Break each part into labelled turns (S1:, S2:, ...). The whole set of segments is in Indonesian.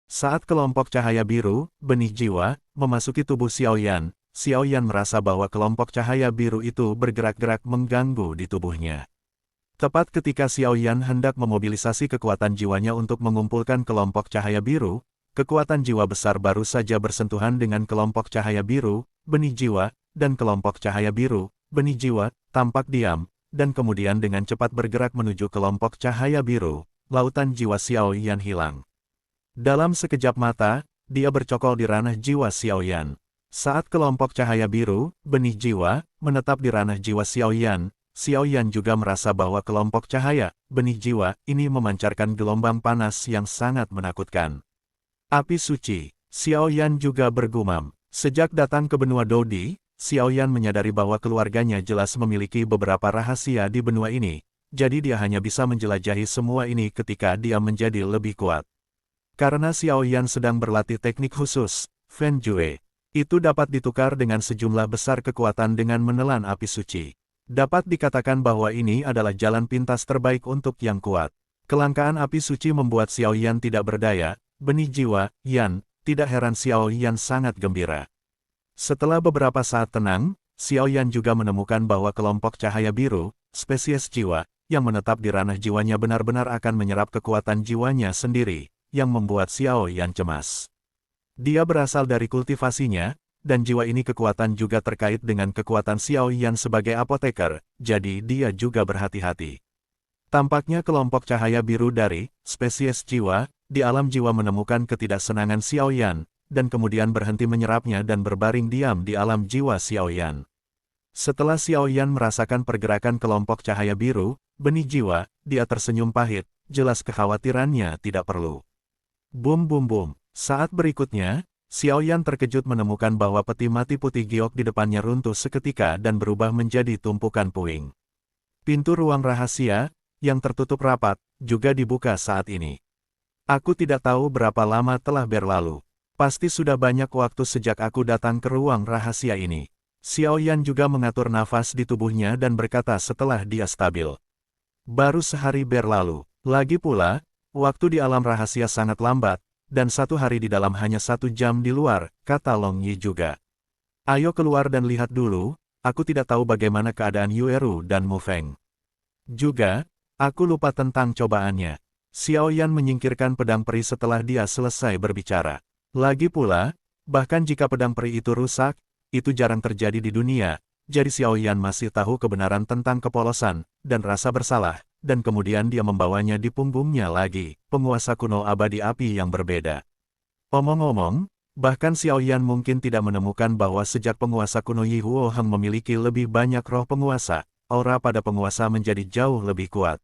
S1: Saat kelompok cahaya biru, benih jiwa, memasuki tubuh Xiaoyan, Xiaoyan merasa bahwa kelompok cahaya biru itu bergerak-gerak mengganggu di tubuhnya. Tepat ketika Xiaoyan hendak memobilisasi kekuatan jiwanya untuk mengumpulkan kelompok cahaya biru, kekuatan jiwa besar baru saja bersentuhan dengan kelompok cahaya biru, benih jiwa, dan kelompok cahaya biru, benih jiwa, tampak diam, dan kemudian dengan cepat bergerak menuju kelompok cahaya biru, lautan jiwa Xiaoyan hilang. Dalam sekejap mata, dia bercokol di ranah jiwa Xiaoyan. Saat kelompok cahaya biru, benih jiwa, menetap di ranah jiwa Xiaoyan, Xiaoyan juga merasa bahwa kelompok cahaya, benih jiwa, ini memancarkan gelombang panas yang sangat menakutkan. Api suci, Xiaoyan juga bergumam. Sejak datang ke benua Dodi, Xiaoyan menyadari bahwa keluarganya jelas memiliki beberapa rahasia di benua ini, jadi dia hanya bisa menjelajahi semua ini ketika dia menjadi lebih kuat. Karena Xiaoyan sedang berlatih teknik khusus, Fen Jue, itu dapat ditukar dengan sejumlah besar kekuatan dengan menelan api suci. Dapat dikatakan bahwa ini adalah jalan pintas terbaik untuk yang kuat. Kelangkaan api suci membuat Xiaoyan tidak berdaya, benih jiwa, Yan, tidak heran Xiaoyan sangat gembira. Setelah beberapa saat tenang, Xiaoyan juga menemukan bahwa kelompok cahaya biru, spesies jiwa, yang menetap di ranah jiwanya benar-benar akan menyerap kekuatan jiwanya sendiri, yang membuat Xiaoyan cemas. Dia berasal dari kultivasinya, dan jiwa ini kekuatan juga terkait dengan kekuatan Xiaoyan sebagai apoteker, jadi dia juga berhati-hati. Tampaknya kelompok cahaya biru dari spesies jiwa, di alam jiwa menemukan ketidaksenangan Xiaoyan, dan kemudian berhenti menyerapnya dan berbaring diam di alam jiwa Xiaoyan. Setelah Xiaoyan merasakan pergerakan kelompok cahaya biru, benih jiwa, dia tersenyum pahit, jelas kekhawatirannya tidak perlu. Bum bum bum. Saat berikutnya, Xiaoyan terkejut menemukan bahwa peti mati putih giok di depannya runtuh seketika dan berubah menjadi tumpukan puing. Pintu ruang rahasia, yang tertutup rapat, juga dibuka saat ini. Aku tidak tahu berapa lama telah berlalu. Pasti sudah banyak waktu sejak aku datang ke ruang rahasia ini. Xiaoyan juga mengatur nafas di tubuhnya dan berkata setelah dia stabil. Baru sehari berlalu. Lagi pula, waktu di alam rahasia sangat lambat, dan 1 hari di dalam hanya 1 jam di luar, kata Long Yi juga. Ayo keluar dan lihat dulu, aku tidak tahu bagaimana keadaan Yueru dan Mu Feng. Juga, aku lupa tentang cobaannya. Xiaoyan menyingkirkan pedang peri setelah dia selesai berbicara. Lagi pula, bahkan jika pedang peri itu rusak, itu jarang terjadi di dunia, jadi Xiaoyan masih tahu kebenaran tentang kepolosan, dan rasa bersalah. Dan kemudian dia membawanya di punggungnya lagi, penguasa kuno abadi api yang berbeda. Omong-omong, bahkan Xiaoyan mungkin tidak menemukan bahwa sejak penguasa kuno Yi Huo Heng memiliki lebih banyak roh penguasa, aura pada penguasa menjadi jauh lebih kuat.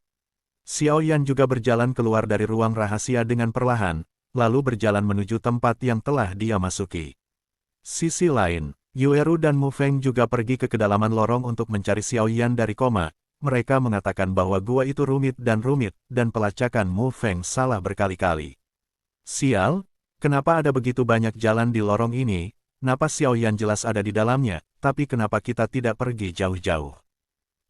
S1: Xiaoyan juga berjalan keluar dari ruang rahasia dengan perlahan, lalu berjalan menuju tempat yang telah dia masuki. Sisi lain, Yueru dan Mu Feng juga pergi ke kedalaman lorong untuk mencari Xiaoyan dari koma. Mereka mengatakan bahwa gua itu rumit, dan pelacakan Mu Feng salah berkali-kali. Sial, kenapa ada begitu banyak jalan di lorong ini? Napas Xiaoyan jelas ada di dalamnya, tapi kenapa kita tidak pergi jauh-jauh?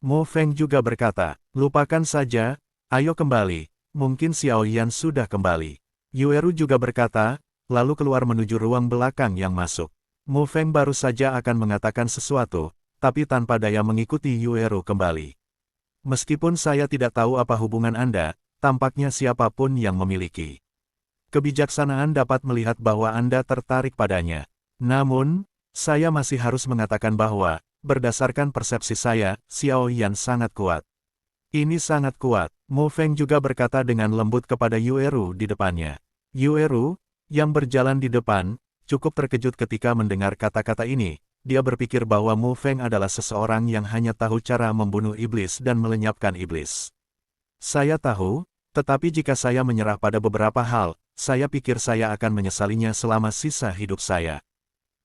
S1: Mu Feng juga berkata, lupakan saja, ayo kembali, mungkin Xiaoyan sudah kembali. Yueru juga berkata, lalu keluar menuju ruang belakang yang masuk. Mu Feng baru saja akan mengatakan sesuatu, tapi tanpa daya mengikuti Yueru kembali. Meskipun saya tidak tahu apa hubungan Anda, tampaknya siapapun yang memiliki kebijaksanaan dapat melihat bahwa Anda tertarik padanya. Namun, saya masih harus mengatakan bahwa, berdasarkan persepsi saya, Xiaoyan sangat kuat. Ini sangat kuat, Mu Feng juga berkata dengan lembut kepada Yueru di depannya. Yueru, yang berjalan di depan, cukup terkejut ketika mendengar kata-kata ini. Dia berpikir bahwa Mu Feng adalah seseorang yang hanya tahu cara membunuh iblis dan melenyapkan iblis. Saya tahu, tetapi jika saya menyerah pada beberapa hal, saya pikir saya akan menyesalinya selama sisa hidup saya.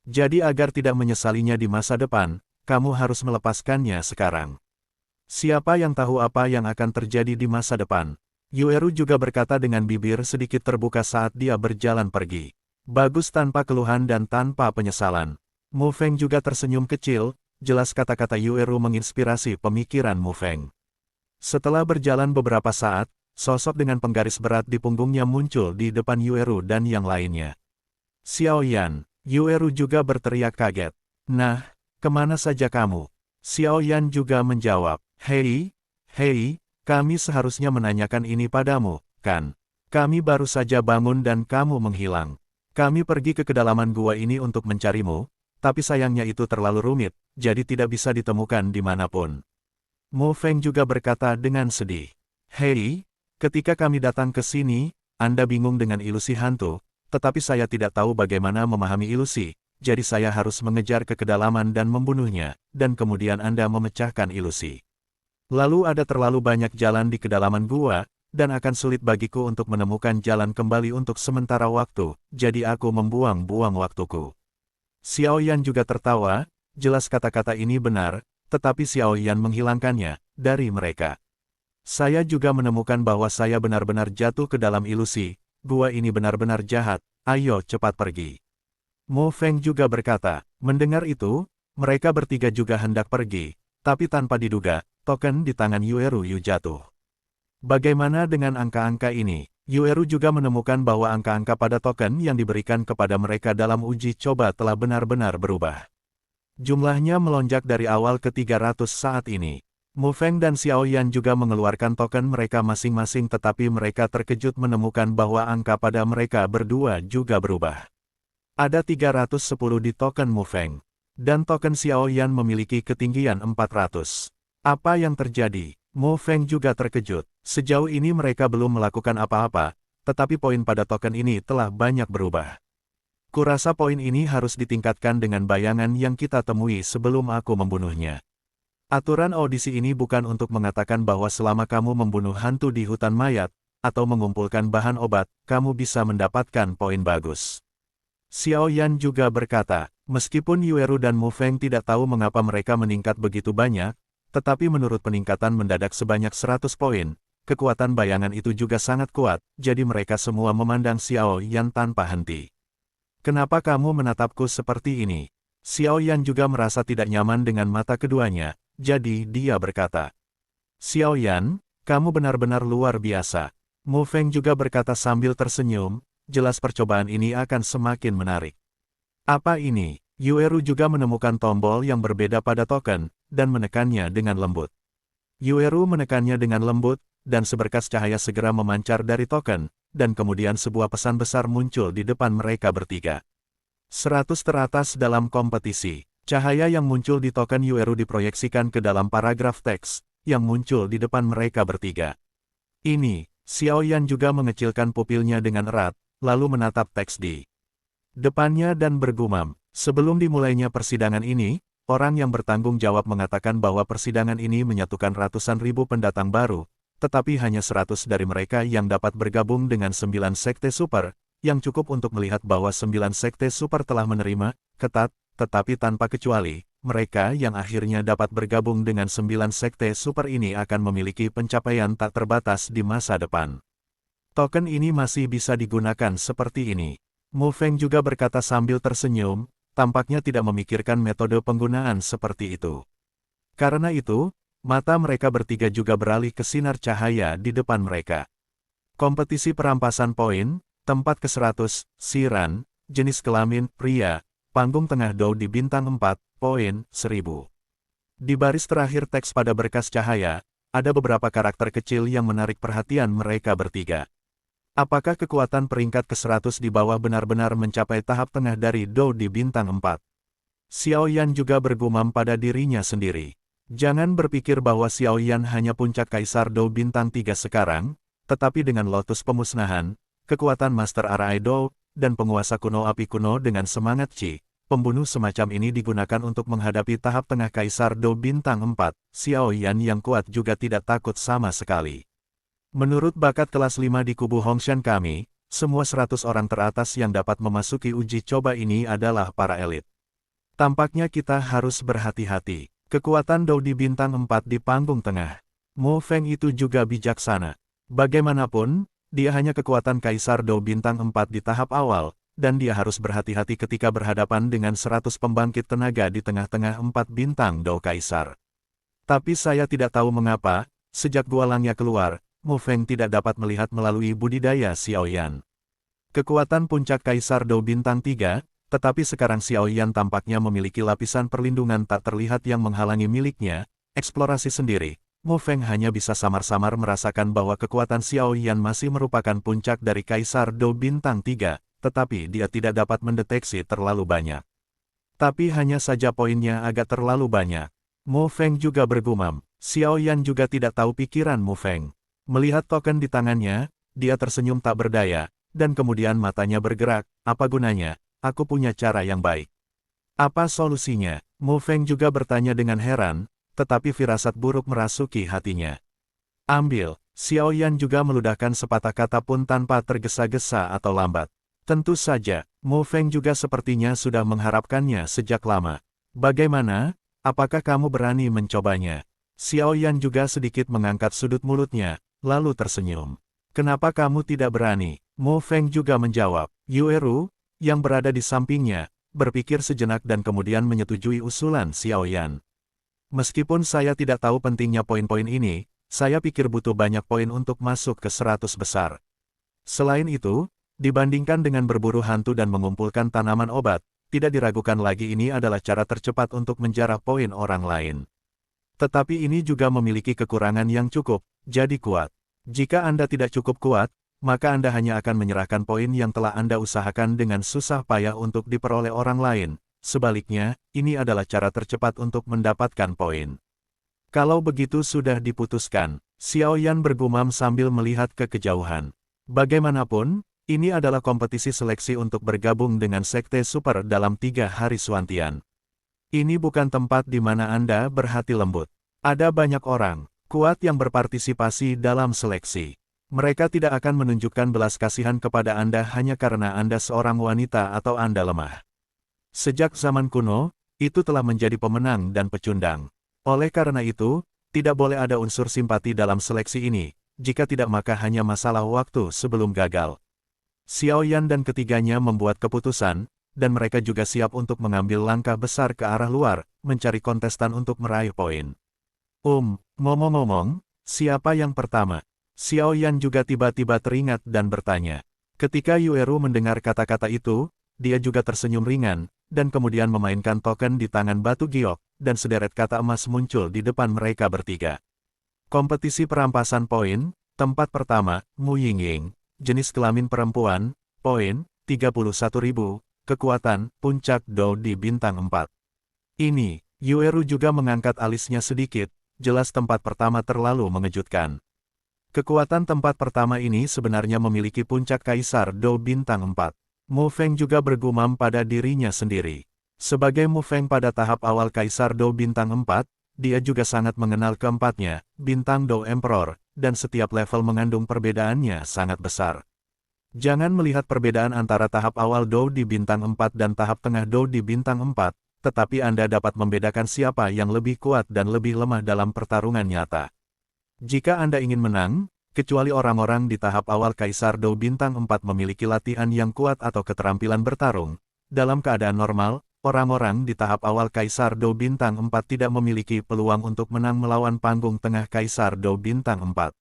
S1: Jadi agar tidak menyesalinya di masa depan, kamu harus melepaskannya sekarang. Siapa yang tahu apa yang akan terjadi di masa depan? Yueru juga berkata dengan bibir sedikit terbuka saat dia berjalan pergi. Bagus tanpa keluhan dan tanpa penyesalan. Mu Feng juga tersenyum kecil, jelas kata-kata Yueru menginspirasi pemikiran Mu Feng. Setelah berjalan beberapa saat, sosok dengan penggaris berat di punggungnya muncul di depan Yueru dan yang lainnya. Xiao Yan, Yueru juga berteriak kaget. Nah, kemana saja kamu? Xiao Yan juga menjawab, hei, kami seharusnya menanyakan ini padamu, kan? Kami baru saja bangun dan kamu menghilang. Kami pergi ke kedalaman gua ini untuk mencarimu, tapi sayangnya itu terlalu rumit, jadi tidak bisa ditemukan dimanapun. Mo Feng juga berkata dengan sedih. Hei, ketika kami datang ke sini, Anda bingung dengan ilusi hantu, tetapi saya tidak tahu bagaimana memahami ilusi, jadi saya harus mengejar ke kedalaman dan membunuhnya, dan kemudian Anda memecahkan ilusi. Lalu ada terlalu banyak jalan di kedalaman gua, dan akan sulit bagiku untuk menemukan jalan kembali untuk sementara waktu, jadi aku membuang-buang waktuku. Xiao Yan juga tertawa, jelas kata-kata ini benar, tetapi Xiao Yan menghilangkannya dari mereka. Saya juga menemukan bahwa saya benar-benar jatuh ke dalam ilusi, gua ini benar-benar jahat, ayo cepat pergi. Mo Feng juga berkata, mendengar itu, mereka bertiga juga hendak pergi, tapi tanpa diduga, token di tangan Yueru jatuh. Bagaimana dengan angka-angka ini? Yueru juga menemukan bahwa angka-angka pada token yang diberikan kepada mereka dalam uji coba telah benar-benar berubah. Jumlahnya melonjak dari awal ke 300 saat ini. Mo Feng dan Xiao Yan juga mengeluarkan token mereka masing-masing tetapi mereka terkejut menemukan bahwa angka pada mereka berdua juga berubah. Ada 310 di token Mo Feng, dan token Xiao Yan memiliki ketinggian 400. Apa yang terjadi? Mo Feng juga terkejut. Sejauh ini mereka belum melakukan apa-apa, tetapi poin pada token ini telah banyak berubah. Kurasa poin ini harus ditingkatkan dengan bayangan yang kita temui sebelum aku membunuhnya. Aturan audisi ini bukan untuk mengatakan bahwa selama kamu membunuh hantu di hutan mayat, atau mengumpulkan bahan obat, kamu bisa mendapatkan poin bagus. Xiao Yan juga berkata, meskipun Yueru dan Mo Feng tidak tahu mengapa mereka meningkat begitu banyak, tetapi menurut peningkatan mendadak sebanyak 100 poin, kekuatan bayangan itu juga sangat kuat, jadi mereka semua memandang Xiao Yan tanpa henti. Kenapa kamu menatapku seperti ini? Xiao Yan juga merasa tidak nyaman dengan mata keduanya, jadi dia berkata. Xiao Yan, kamu benar-benar luar biasa. Mo Feng juga berkata sambil tersenyum, jelas percobaan ini akan semakin menarik. Apa ini? Yueru juga menemukan tombol yang berbeda pada token, dan menekannya dengan lembut. Yueru menekannya dengan lembut, dan seberkas cahaya segera memancar dari token, dan kemudian sebuah pesan besar muncul di depan mereka bertiga. 100 teratas dalam kompetisi. Cahaya yang muncul di token Yueru diproyeksikan ke dalam paragraf teks, yang muncul di depan mereka bertiga. Ini, Xiao Yan juga mengecilkan pupilnya dengan erat, lalu menatap teks di depannya dan bergumam, sebelum dimulainya persidangan ini, orang yang bertanggung jawab mengatakan bahwa persidangan ini menyatukan ratusan ribu pendatang baru, tetapi hanya 100 dari mereka yang dapat bergabung dengan 9 sekte super, yang cukup untuk melihat bahwa 9 sekte super telah menerima, ketat, tetapi tanpa kecuali, mereka yang akhirnya dapat bergabung dengan 9 sekte super ini akan memiliki pencapaian tak terbatas di masa depan. Token ini masih bisa digunakan seperti ini. Mo Feng juga berkata sambil tersenyum, tampaknya tidak memikirkan metode penggunaan seperti itu. Karena itu, mata mereka bertiga juga beralih ke sinar cahaya di depan mereka. Kompetisi perampasan poin, tempat ke-100, Siran, jenis kelamin, pria, panggung tengah Dou di bintang 4, poin, 1000. Di baris terakhir teks pada berkas cahaya, ada beberapa karakter kecil yang menarik perhatian mereka bertiga. Apakah kekuatan peringkat ke-100 di bawah benar-benar mencapai tahap tengah dari Dou di bintang 4? Xiao Yan juga bergumam pada dirinya sendiri. Jangan berpikir bahwa Xiao Yan hanya puncak Kaisar Dou bintang 3 sekarang, tetapi dengan lotus pemusnahan, kekuatan Master Arai Dou, dan penguasa kuno api kuno dengan semangat Qi, pembunuh semacam ini digunakan untuk menghadapi tahap tengah Kaisar Dou bintang 4, Xiao Yan yang kuat juga tidak takut sama sekali. Menurut bakat kelas 5 di kubu Hongshan kami, semua 100 orang teratas yang dapat memasuki uji coba ini adalah para elit. Tampaknya kita harus berhati-hati. Kekuatan Dou di bintang 4 di panggung tengah. Mo Feng itu juga bijaksana. Bagaimanapun, dia hanya kekuatan Kaisar Dou bintang 4 di tahap awal, dan dia harus berhati-hati ketika berhadapan dengan 100 pembangkit tenaga di tengah-tengah 4 bintang Dou Kaisar. Tapi saya tidak tahu mengapa, sejak Gualangnya keluar, Mu Feng tidak dapat melihat melalui budidaya Xiaoyan. Kekuatan puncak Kaisar Dou Bintang 3, tetapi sekarang Xiaoyan tampaknya memiliki lapisan perlindungan tak terlihat yang menghalangi miliknya. Eksplorasi sendiri, Mu Feng hanya bisa samar-samar merasakan bahwa kekuatan Xiaoyan masih merupakan puncak dari Kaisar Dou Bintang 3, tetapi dia tidak dapat mendeteksi terlalu banyak. Tapi hanya saja poinnya agak terlalu banyak. Mu Feng juga bergumam. Xiaoyan juga tidak tahu pikiran Mu Feng. Melihat token di tangannya, dia tersenyum tak berdaya, dan kemudian matanya bergerak. Apa gunanya? Aku punya cara yang baik. Apa solusinya? Mu Feng juga bertanya dengan heran, tetapi firasat buruk merasuki hatinya. Ambil. Xiaoyan juga meludahkan sepatah kata pun tanpa tergesa-gesa atau lambat. Tentu saja, Mu Feng juga sepertinya sudah mengharapkannya sejak lama. Bagaimana? Apakah kamu berani mencobanya? Xiaoyan juga sedikit mengangkat sudut mulutnya, lalu tersenyum. Kenapa kamu tidak berani? Mu Feng juga menjawab. Yueru, yang berada di sampingnya, berpikir sejenak dan kemudian menyetujui usulan Xiaoyan. Meskipun saya tidak tahu pentingnya poin-poin ini, saya pikir butuh banyak poin untuk masuk ke 100 besar. Selain itu, dibandingkan dengan berburu hantu dan mengumpulkan tanaman obat, tidak diragukan lagi ini adalah cara tercepat untuk menjarah poin orang lain. Tetapi ini juga memiliki kekurangan yang cukup, jadi kuat. Jika Anda tidak cukup kuat, maka Anda hanya akan menyerahkan poin yang telah Anda usahakan dengan susah payah untuk diperoleh orang lain. Sebaliknya, ini adalah cara tercepat untuk mendapatkan poin. Kalau begitu sudah diputuskan, Xiaoyan bergumam sambil melihat ke kejauhan. Bagaimanapun, ini adalah kompetisi seleksi untuk bergabung dengan Sekte Super dalam 3 hari Suantian. Ini bukan tempat di mana Anda berhati lembut. Ada banyak orang kuat yang berpartisipasi dalam seleksi. Mereka tidak akan menunjukkan belas kasihan kepada Anda hanya karena Anda seorang wanita atau Anda lemah. Sejak zaman kuno, itu telah menjadi pemenang dan pecundang. Oleh karena itu, tidak boleh ada unsur simpati dalam seleksi ini, jika tidak maka hanya masalah waktu sebelum gagal. Xiaoyan dan ketiganya membuat keputusan, dan mereka juga siap untuk mengambil langkah besar ke arah luar, mencari kontestan untuk meraih poin. Ngomong-ngomong, siapa yang pertama? Xiaoyan juga tiba-tiba teringat dan bertanya. Ketika Yueru mendengar kata-kata itu, dia juga tersenyum ringan, dan kemudian memainkan token di tangan batu giok, dan sederet kata emas muncul di depan mereka bertiga. Kompetisi perampasan poin, tempat pertama, Mu Yingying, jenis kelamin perempuan, poin, 31.000, kekuatan, puncak Dou di bintang 4. Ini, Yueru juga mengangkat alisnya sedikit, jelas tempat pertama terlalu mengejutkan. Kekuatan tempat pertama ini sebenarnya memiliki puncak Kaisar Dou bintang 4. Mu Feng juga bergumam pada dirinya sendiri. Sebagai Mu Feng pada tahap awal Kaisar Dou bintang 4, dia juga sangat mengenal keempatnya, bintang Dou Emperor, dan setiap level mengandung perbedaannya sangat besar. Jangan melihat perbedaan antara tahap awal Dou di bintang 4 dan tahap tengah Dou di bintang 4, tetapi Anda dapat membedakan siapa yang lebih kuat dan lebih lemah dalam pertarungan nyata. Jika Anda ingin menang, kecuali orang-orang di tahap awal Kaisar Dou bintang 4 memiliki latihan yang kuat atau keterampilan bertarung, dalam keadaan normal, orang-orang di tahap awal Kaisar Dou bintang 4 tidak memiliki peluang untuk menang melawan panggung tengah Kaisar Dou bintang 4.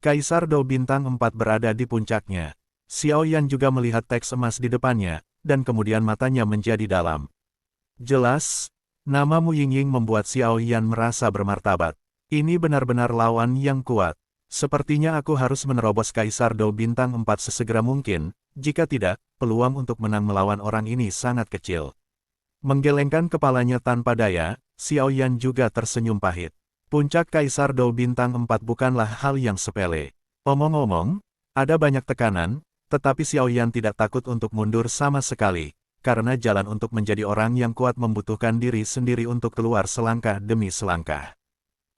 S1: Kaisar Dou bintang 4 berada di puncaknya. Xiaoyan juga melihat teks emas di depannya, dan kemudian matanya menjadi dalam. Jelas, nama Mu Yingying membuat Xiaoyan merasa bermartabat. Ini benar-benar lawan yang kuat. Sepertinya aku harus menerobos Kaisar Dou bintang 4 sesegera mungkin, jika tidak, peluang untuk menang melawan orang ini sangat kecil. Menggelengkan kepalanya tanpa daya, Xiaoyan juga tersenyum pahit. Puncak Kaisar Dou bintang 4 bukanlah hal yang sepele. Omong-omong, ada banyak tekanan, tetapi Xiaoyan tidak takut untuk mundur sama sekali, karena jalan untuk menjadi orang yang kuat membutuhkan diri sendiri untuk keluar selangkah demi selangkah.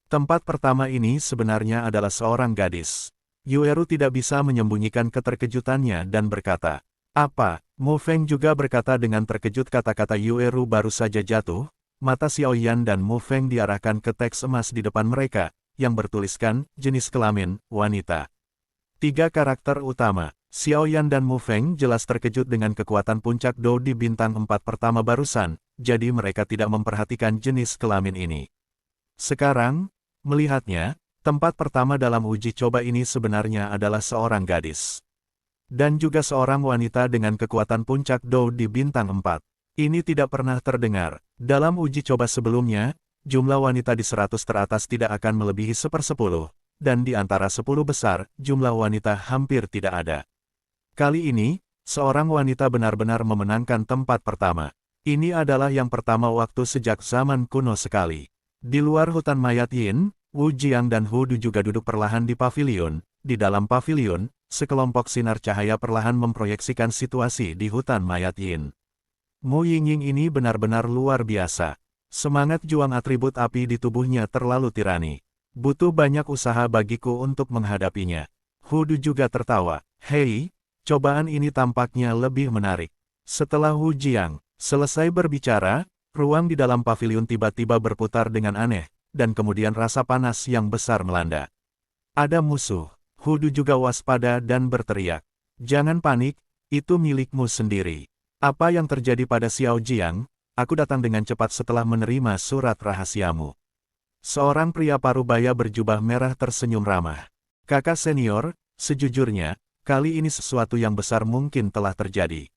S1: Tempat pertama ini sebenarnya adalah seorang gadis. Yueru tidak bisa menyembunyikan keterkejutannya dan berkata, "Apa?" Mu Feng juga berkata dengan terkejut. Kata-kata Yueru baru saja jatuh, mata Xiaoyan dan Mu Feng diarahkan ke teks emas di depan mereka, yang bertuliskan, jenis kelamin, wanita. 3 karakter utama, Xiaoyan dan Mu Feng jelas terkejut dengan kekuatan puncak Dou di bintang 4 pertama barusan, jadi mereka tidak memperhatikan jenis kelamin ini. Sekarang, melihatnya, Tempat pertama dalam uji coba ini sebenarnya adalah seorang gadis. Dan juga seorang wanita dengan kekuatan puncak Dou di bintang 4. Ini tidak pernah terdengar. Dalam uji coba sebelumnya, jumlah wanita di 100 teratas tidak akan melebihi 1/10, dan di antara 10 besar, jumlah wanita hampir tidak ada. Kali ini, seorang wanita benar-benar memenangkan tempat pertama. Ini adalah yang pertama waktu sejak zaman kuno sekali. Di luar hutan mayat Yin, Wu Jiang dan Hu Du juga duduk perlahan di pavilion. Di dalam pavilion, sekelompok sinar cahaya perlahan memproyeksikan situasi di hutan mayat Yin. Mu Yingying ini benar-benar luar biasa. Semangat juang atribut api di tubuhnya terlalu tirani. Butuh banyak usaha bagiku untuk menghadapinya. Hu Du juga tertawa. Hei, cobaan ini tampaknya lebih menarik. Setelah Wu Jiang selesai berbicara, ruang di dalam pavilion tiba-tiba berputar dengan aneh, dan kemudian rasa panas yang besar melanda. Ada musuh. Hu Du juga waspada dan berteriak. Jangan panik, itu milikmu sendiri. Apa yang terjadi pada Xiao Jiang? Aku datang dengan cepat setelah menerima surat rahasiamu. Seorang pria parubaya berjubah merah tersenyum ramah. Kakak senior, sejujurnya, kali ini sesuatu yang besar mungkin telah terjadi.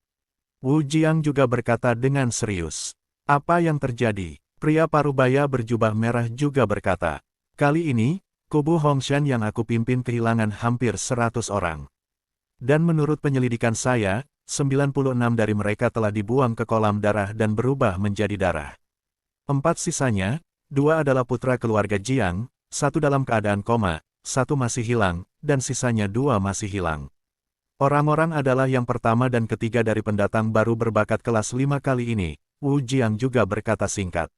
S1: Wu Jiang juga berkata dengan serius. Apa yang terjadi? Pria parubaya berjubah merah juga berkata. Kali ini, kubu Hongshan yang aku pimpin kehilangan hampir 100 orang. Dan menurut penyelidikan saya, 96 dari mereka telah dibuang ke kolam darah dan berubah menjadi darah. 4 sisanya, 2 adalah putra keluarga Jiang, 1 dalam keadaan koma, 1 masih hilang, dan sisanya 2 masih hilang. Orang-orang adalah yang pertama dan ketiga dari pendatang baru berbakat kelas 5 kali ini, Wu Jiang juga berkata singkat.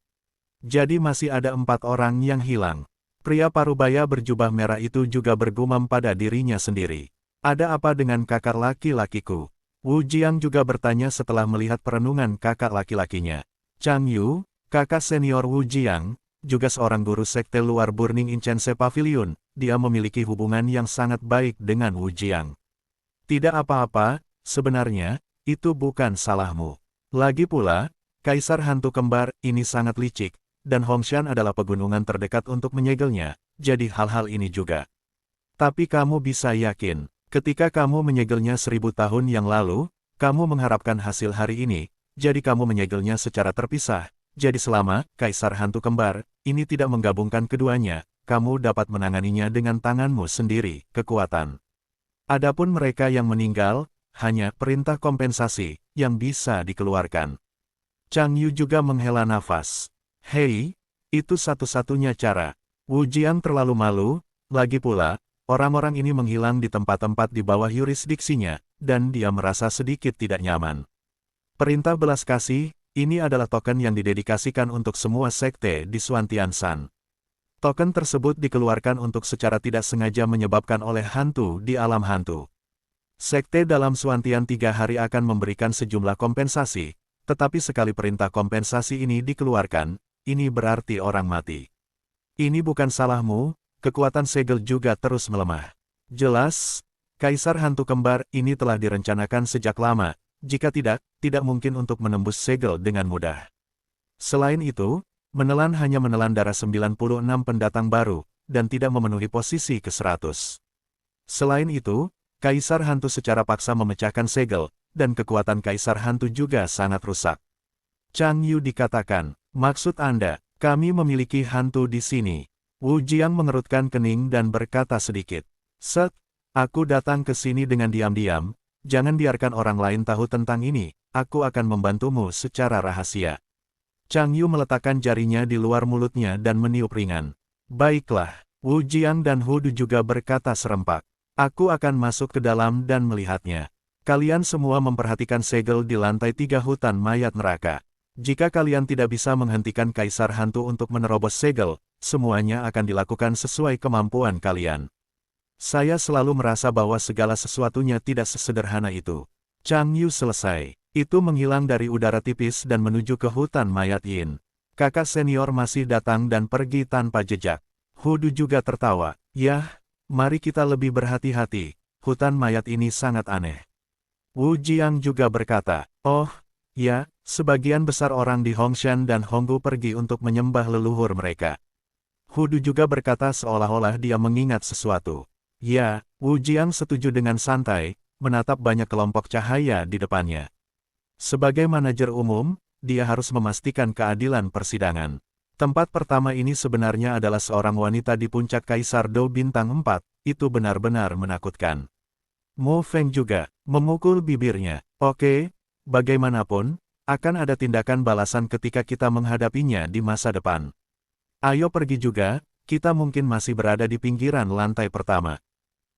S1: Jadi masih ada 4 orang yang hilang. Pria parubaya berjubah merah itu juga bergumam pada dirinya sendiri. Ada apa dengan kakak laki-lakiku? Wu Jiang juga bertanya setelah melihat perenungan kakak laki-lakinya. Chang Yu, kakak senior Wu Jiang, juga seorang guru sekte luar Burning Incense Pavilion, dia memiliki hubungan yang sangat baik dengan Wu Jiang. Tidak apa-apa, sebenarnya, itu bukan salahmu. Lagi pula, Kaisar Hantu Kembar ini sangat licik, dan Hongshan adalah pegunungan terdekat untuk menyegelnya, jadi hal-hal ini juga. Tapi kamu bisa yakin, ketika kamu menyegelnya 1000 tahun yang lalu, kamu mengharapkan hasil hari ini, jadi kamu menyegelnya secara terpisah. Jadi selama Kaisar Hantu Kembar ini tidak menggabungkan keduanya, kamu dapat menanganinya dengan tanganmu sendiri, kekuatan. Adapun mereka yang meninggal, hanya perintah kompensasi yang bisa dikeluarkan. Chang Yu juga menghela nafas. Hei, itu satu-satunya cara. Wu Jiang terlalu malu, lagi pula, orang-orang ini menghilang di tempat-tempat di bawah yurisdiksinya, dan dia merasa sedikit tidak nyaman. Perintah belas kasih, ini adalah token yang didedikasikan untuk semua sekte di Xuantianshan. Token tersebut dikeluarkan untuk secara tidak sengaja menyebabkan oleh hantu di alam hantu. Sekte dalam Xuantian 3 hari akan memberikan sejumlah kompensasi, tetapi sekali perintah kompensasi ini dikeluarkan, ini berarti orang mati. Ini bukan salahmu, kekuatan segel juga terus melemah. Jelas, Kaisar Hantu Kembar ini telah direncanakan sejak lama, jika tidak mungkin untuk menembus segel dengan mudah. Selain itu, menelan hanya menelan darah 96 pendatang baru, dan tidak memenuhi posisi ke-100. Selain itu, Kaisar Hantu secara paksa memecahkan segel, dan kekuatan Kaisar Hantu juga sangat rusak. Chang Yu dikatakan, maksud Anda, kami memiliki hantu di sini. Wu Jiang mengerutkan kening dan berkata sedikit. Set, aku datang ke sini dengan diam-diam, jangan biarkan orang lain tahu tentang ini, aku akan membantumu secara rahasia. Chang Yu meletakkan jarinya di luar mulutnya dan meniup ringan. Baiklah, Wu Jiang dan Hu Du juga berkata serempak. Aku akan masuk ke dalam dan melihatnya. Kalian semua memperhatikan segel di lantai 3 hutan mayat neraka. Jika kalian tidak bisa menghentikan Kaisar Hantu untuk menerobos segel, semuanya akan dilakukan sesuai kemampuan kalian. Saya selalu merasa bahwa segala sesuatunya tidak sesederhana itu. Chang Yu selesai. Itu menghilang dari udara tipis dan menuju ke hutan mayat Yin. Kakak senior masih datang dan pergi tanpa jejak. Hu Du juga tertawa. Yah, mari kita lebih berhati-hati. Hutan mayat ini sangat aneh. Wu Jiang juga berkata, oh, ya, sebagian besar orang di Hongshan dan Honggu pergi untuk menyembah leluhur mereka. Hudu juga berkata seolah-olah dia mengingat sesuatu. Ya, Wu Jiang setuju dengan santai, menatap banyak kelompok cahaya di depannya. Sebagai manajer umum, dia harus memastikan keadilan persidangan. Tempat pertama ini sebenarnya adalah seorang wanita di puncak Kaisar Dou Bintang 4, itu benar-benar menakutkan. Mo Feng juga memukul bibirnya. Oke, bagaimanapun, akan ada tindakan balasan ketika kita menghadapinya di masa depan. Ayo pergi juga, kita mungkin masih berada di pinggiran lantai pertama.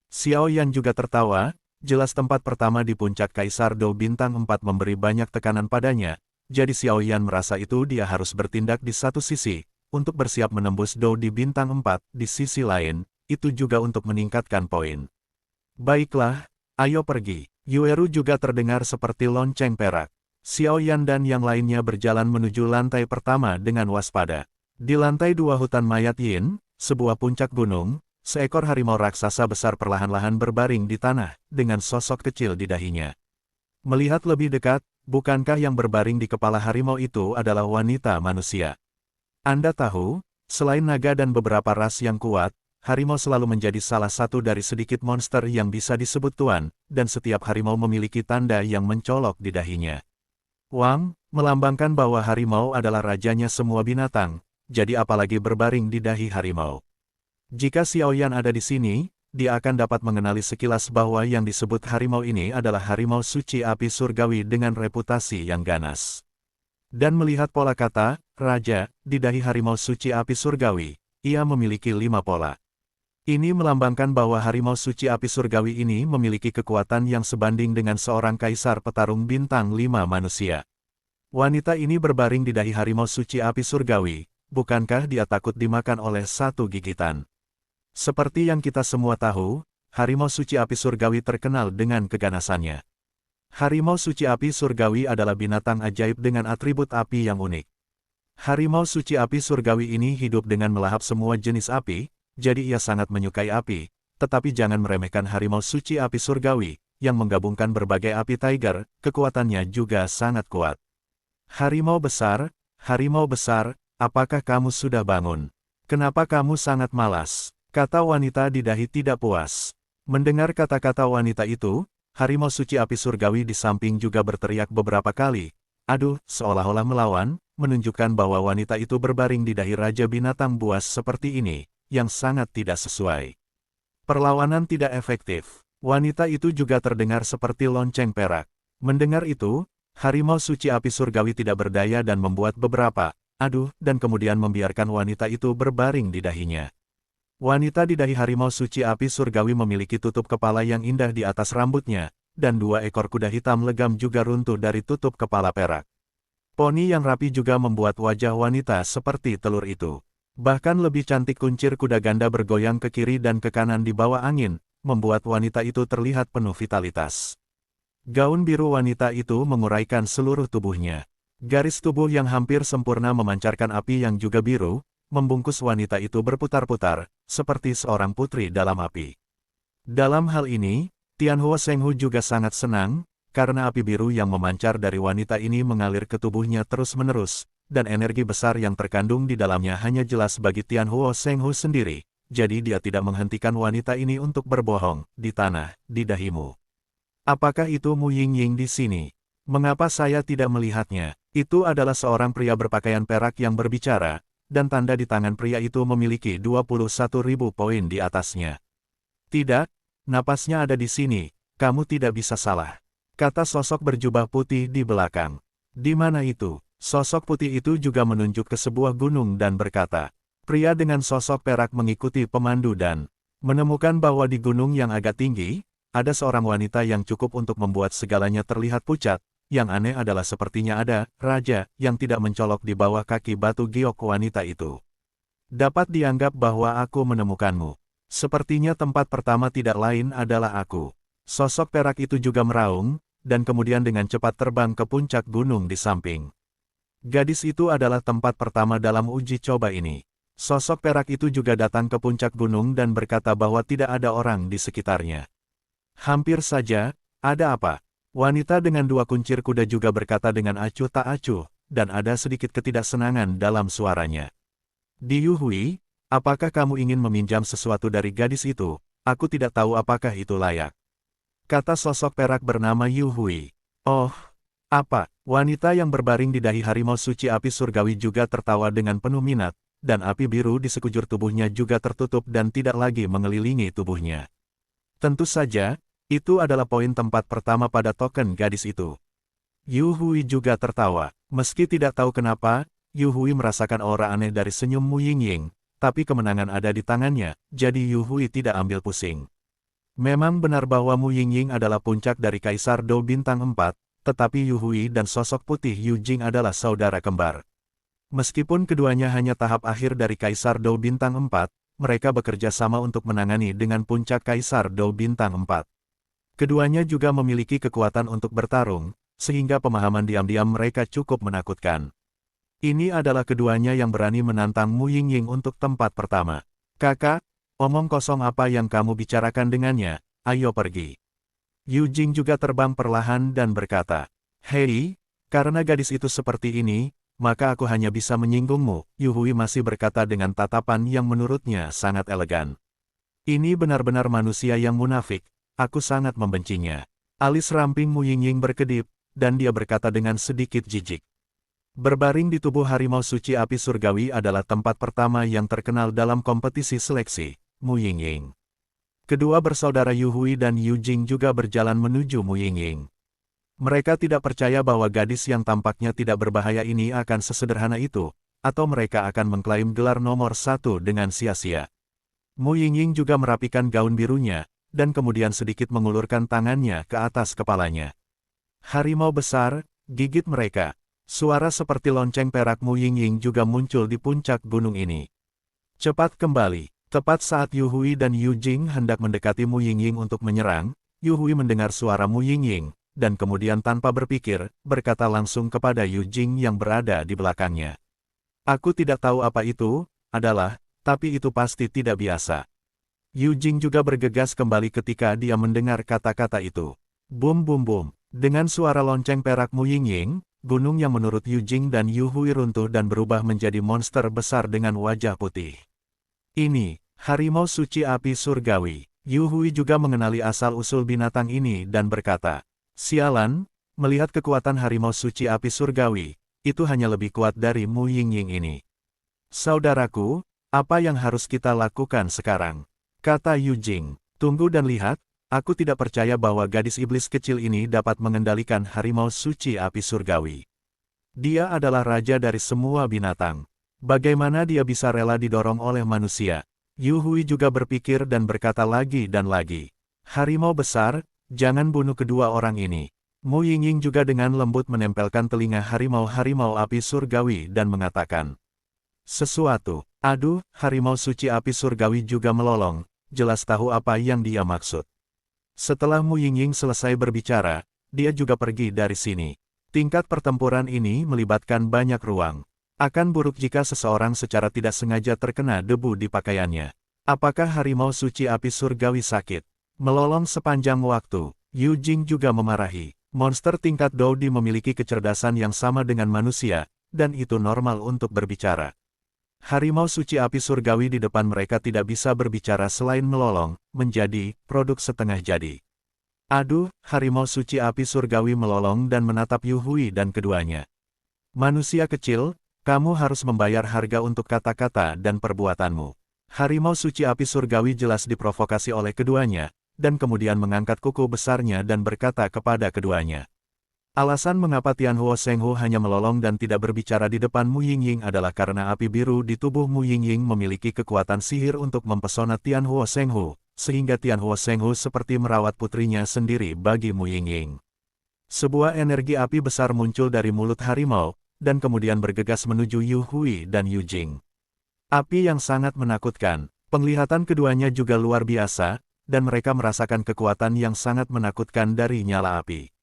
S1: Xiao Yan juga tertawa, jelas tempat pertama di puncak Kaisar Dou Bintang 4 memberi banyak tekanan padanya, jadi Xiao Yan merasa itu dia harus bertindak di satu sisi, untuk bersiap menembus Dou di Bintang 4, di sisi lain, itu juga untuk meningkatkan poin. Baiklah, ayo pergi. Yueru juga terdengar seperti lonceng perak. Xiao Yan dan yang lainnya berjalan menuju lantai pertama dengan waspada. Di lantai 2 hutan mayat Yin, sebuah puncak gunung, seekor harimau raksasa besar perlahan-lahan berbaring di tanah, dengan sosok kecil di dahinya. Melihat lebih dekat, bukankah yang berbaring di kepala harimau itu adalah wanita manusia? Anda tahu, selain naga dan beberapa ras yang kuat, harimau selalu menjadi salah satu dari sedikit monster yang bisa disebut tuan, dan setiap harimau memiliki tanda yang mencolok di dahinya. Wang, melambangkan bahwa harimau adalah rajanya semua binatang, jadi apalagi berbaring di dahi harimau. Jika Xiao Yan ada di sini, dia akan dapat mengenali sekilas bahwa yang disebut harimau ini adalah harimau suci api surgawi dengan reputasi yang ganas. Dan melihat pola kata, raja, di dahi harimau suci api surgawi, ia memiliki 5 pola. Ini melambangkan bahwa harimau suci api surgawi ini memiliki kekuatan yang sebanding dengan seorang kaisar petarung bintang 5 manusia. Wanita ini berbaring di dahi harimau suci api surgawi. Bukankah dia takut dimakan oleh satu gigitan? Seperti yang kita semua tahu, harimau suci api surgawi terkenal dengan keganasannya. Harimau suci api surgawi adalah binatang ajaib dengan atribut api yang unik. Harimau suci api surgawi ini hidup dengan melahap semua jenis api, jadi ia sangat menyukai api, tetapi jangan meremehkan harimau suci api surgawi, yang menggabungkan berbagai api tiger, kekuatannya juga sangat kuat. Harimau besar, apakah kamu sudah bangun? Kenapa kamu sangat malas? Kata wanita di dahi tidak puas. Mendengar kata-kata wanita itu, harimau suci api surgawi di samping juga berteriak beberapa kali. Aduh, seolah-olah melawan, menunjukkan bahwa wanita itu berbaring di dahi raja binatang buas seperti ini, yang sangat tidak sesuai. Perlawanan tidak efektif. Wanita itu juga terdengar seperti lonceng perak. Mendengar itu, harimau suci api surgawi tidak berdaya dan membuat beberapa dan kemudian membiarkan wanita itu berbaring di dahinya. Wanita di dahi harimau suci api surgawi memiliki tutup kepala yang indah di atas rambutnya, dan 2 ekor kuda hitam legam juga runtuh dari tutup kepala perak. Poni yang rapi juga membuat wajah wanita seperti telur itu. Bahkan lebih cantik kuncir kuda ganda bergoyang ke kiri dan ke kanan di bawah angin, membuat wanita itu terlihat penuh vitalitas. Gaun biru wanita itu menguraikan seluruh tubuhnya. Garis tubuh yang hampir sempurna memancarkan api yang juga biru, membungkus wanita itu berputar-putar, seperti seorang putri dalam api. Dalam hal ini, Tianhuo Shenghu juga sangat senang, karena api biru yang memancar dari wanita ini mengalir ke tubuhnya terus-menerus, dan energi besar yang terkandung di dalamnya hanya jelas bagi Tianhuo Shenghu sendiri, jadi dia tidak menghentikan wanita ini untuk berbohong, di tanah, di dahimu. Apakah itu Mu Yingying di sini? Mengapa saya tidak melihatnya? Itu adalah seorang pria berpakaian perak yang berbicara, dan tanda di tangan pria itu memiliki 21.000 poin di atasnya. Tidak, napasnya ada di sini, kamu tidak bisa salah. Kata sosok berjubah putih di belakang. Di mana itu? Sosok putih itu juga menunjuk ke sebuah gunung dan berkata. Pria dengan sosok perak mengikuti pemandu dan menemukan bahwa di gunung yang agak tinggi, ada seorang wanita yang cukup untuk membuat segalanya terlihat pucat. Yang aneh adalah sepertinya ada raja yang tidak mencolok di bawah kaki batu giok wanita itu. Dapat dianggap bahwa aku menemukanmu. Sepertinya tempat pertama tidak lain adalah aku. Sosok perak itu juga meraung, dan kemudian dengan cepat terbang ke puncak gunung di samping. Gadis itu adalah tempat pertama dalam uji coba ini. Sosok perak itu juga datang ke puncak gunung dan berkata bahwa tidak ada orang di sekitarnya. Hampir saja, ada apa? Wanita dengan 2 kuncir kuda juga berkata dengan acuh tak acuh, dan ada sedikit ketidaksenangan dalam suaranya. Di Yuhui, Apakah kamu ingin meminjam sesuatu dari gadis itu? Aku tidak tahu apakah itu layak. Kata sosok perak bernama Yu Hui. Oh, apa? Wanita yang berbaring di dahi harimau suci api surgawi juga tertawa dengan penuh minat, dan api biru di sekujur tubuhnya juga tertutup dan tidak lagi mengelilingi tubuhnya. Tentu saja, itu adalah poin tempat pertama pada token gadis itu. Yu Hui juga tertawa. Meski tidak tahu kenapa, Yu Hui merasakan aura aneh dari senyum Mu Yingying, tapi kemenangan ada di tangannya, jadi Yu Hui tidak ambil pusing. Memang benar bahwa Mu Yingying adalah puncak dari Kaisar Dou Bintang 4, tetapi Yu Hui dan sosok putih Yu Jing adalah saudara kembar. Meskipun keduanya hanya tahap akhir dari Kaisar Dou Bintang 4, mereka bekerja sama untuk menangani dengan puncak Kaisar Dou Bintang 4. Keduanya juga memiliki kekuatan untuk bertarung, sehingga pemahaman diam-diam mereka cukup menakutkan. Ini adalah keduanya yang berani menantang Mu Yingying untuk tempat pertama. Kakak, omong kosong apa yang kamu bicarakan dengannya, ayo pergi. Yu Jing juga terbang perlahan dan berkata, Hei, karena gadis itu seperti ini, maka aku hanya bisa menyinggungmu, Yu Hui masih berkata dengan tatapan yang menurutnya sangat elegan. Ini benar-benar manusia yang munafik, aku sangat membencinya. Alis ramping Mu Yingying berkedip, dan dia berkata dengan sedikit jijik. Berbaring di tubuh harimau suci api surgawi adalah tempat pertama yang terkenal dalam kompetisi seleksi, Mu Yingying. Kedua bersaudara Yu Hui dan Yu Jing juga berjalan menuju Mu Yingying. Mereka tidak percaya bahwa gadis yang tampaknya tidak berbahaya ini akan sesederhana itu, atau mereka akan mengklaim gelar nomor 1 dengan sia-sia. Mu Yingying juga merapikan gaun birunya, dan kemudian sedikit mengulurkan tangannya ke atas kepalanya. Harimau besar, gigit mereka. Suara seperti lonceng perak Mu Yingying juga muncul di puncak gunung ini. Cepat kembali. Tepat saat Yu Hui dan Yu Jing hendak mendekati Mu Yingying untuk menyerang, Yu Hui mendengar suara Mu Yingying, dan kemudian tanpa berpikir, berkata langsung kepada Yu Jing yang berada di belakangnya. Aku tidak tahu apa itu adalah, tapi itu pasti tidak biasa. Yu Jing juga bergegas kembali ketika dia mendengar kata-kata itu. Bum bum bum. Dengan suara lonceng perak Mu Yingying, gunung yang menurut Yu Jing dan Yu Hui runtuh dan berubah menjadi monster besar dengan wajah putih. Ini, harimau suci api surgawi. Yu Hui juga mengenali asal-usul binatang ini dan berkata, Sialan, melihat kekuatan harimau suci api surgawi, itu hanya lebih kuat dari Mu Yingying ini. Saudaraku, apa yang harus kita lakukan sekarang? Kata Yu Jing, tunggu dan lihat, aku tidak percaya bahwa gadis iblis kecil ini dapat mengendalikan harimau suci api surgawi. Dia adalah raja dari semua binatang. Bagaimana dia bisa rela didorong oleh manusia? Yu Hui juga berpikir dan berkata lagi dan lagi. Harimau besar, jangan bunuh kedua orang ini. Mu Yingying juga dengan lembut menempelkan telinga harimau-harimau api surgawi dan mengatakan sesuatu. Aduh, harimau suci api surgawi juga melolong, jelas tahu apa yang dia maksud. Setelah Mu Yingying selesai berbicara, dia juga pergi dari sini. Tingkat pertempuran ini melibatkan banyak ruang. Akan buruk jika seseorang secara tidak sengaja terkena debu di pakaiannya. Apakah harimau suci api surgawi sakit? Melolong sepanjang waktu, Yu Jing juga memarahi. Monster tingkat Doudi memiliki kecerdasan yang sama dengan manusia, dan itu normal untuk berbicara. Harimau suci api surgawi di depan mereka tidak bisa berbicara selain melolong, menjadi produk setengah jadi. Aduh, harimau suci api surgawi melolong dan menatap Yu Hui dan keduanya. Manusia kecil, kamu harus membayar harga untuk kata-kata dan perbuatanmu. Harimau suci api surgawi jelas diprovokasi oleh keduanya, dan kemudian mengangkat kuku besarnya dan berkata kepada keduanya. Alasan mengapa Tianhuo Shenghu hanya melolong dan tidak berbicara di depan Mu Yingying adalah karena api biru di tubuh Mu Yingying memiliki kekuatan sihir untuk mempesona Tianhuo Shenghu, sehingga Tianhuo Shenghu seperti merawat putrinya sendiri bagi Mu Yingying. Sebuah energi api besar muncul dari mulut harimau, dan kemudian bergegas menuju Yu Hui dan Yu Jing. Api yang sangat menakutkan, penglihatan keduanya juga luar biasa, dan mereka merasakan kekuatan yang sangat menakutkan dari nyala api.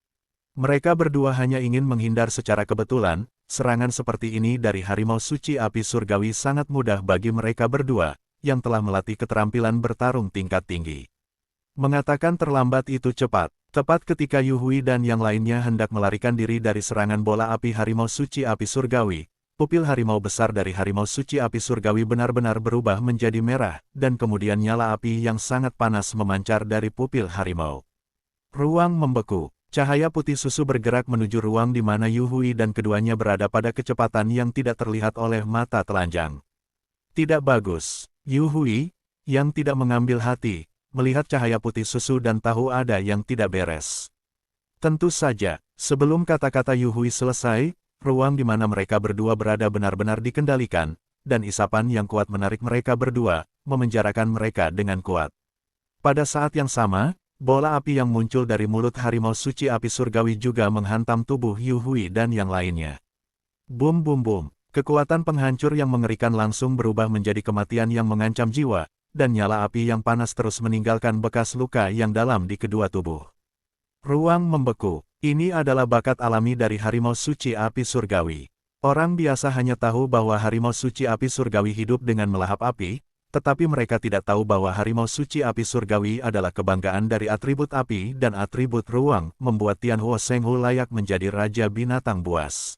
S1: Mereka berdua hanya ingin menghindar secara kebetulan, serangan seperti ini dari harimau suci api surgawi sangat mudah bagi mereka berdua, yang telah melatih keterampilan bertarung tingkat tinggi. Mengatakan terlambat itu cepat. Tepat ketika Yu Hui dan yang lainnya hendak melarikan diri dari serangan bola api harimau suci api surgawi, pupil harimau besar dari harimau suci api surgawi benar-benar berubah menjadi merah, dan kemudian nyala api yang sangat panas memancar dari pupil harimau. Ruang membeku. Cahaya putih susu bergerak menuju ruang di mana Yu Hui dan keduanya berada pada kecepatan yang tidak terlihat oleh mata telanjang. Tidak bagus. Yu Hui, yang tidak mengambil hati, melihat cahaya putih susu dan tahu ada yang tidak beres. Tentu saja, sebelum kata-kata Yu Hui selesai, ruang di mana mereka berdua berada benar-benar dikendalikan, dan isapan yang kuat menarik mereka berdua, memenjarakan mereka dengan kuat. Pada saat yang sama, bola api yang muncul dari mulut harimau suci api surgawi juga menghantam tubuh Yu Hui dan yang lainnya. Bum bum bum, kekuatan penghancur yang mengerikan langsung berubah menjadi kematian yang mengancam jiwa, dan nyala api yang panas terus meninggalkan bekas luka yang dalam di kedua tubuh. Ruang membeku. Ini adalah bakat alami dari harimau suci api surgawi. Orang biasa hanya tahu bahwa harimau suci api surgawi hidup dengan melahap api, tetapi mereka tidak tahu bahwa harimau suci api surgawi adalah kebanggaan dari atribut api dan atribut ruang, membuat Tianhuo Shenghu layak menjadi raja binatang buas.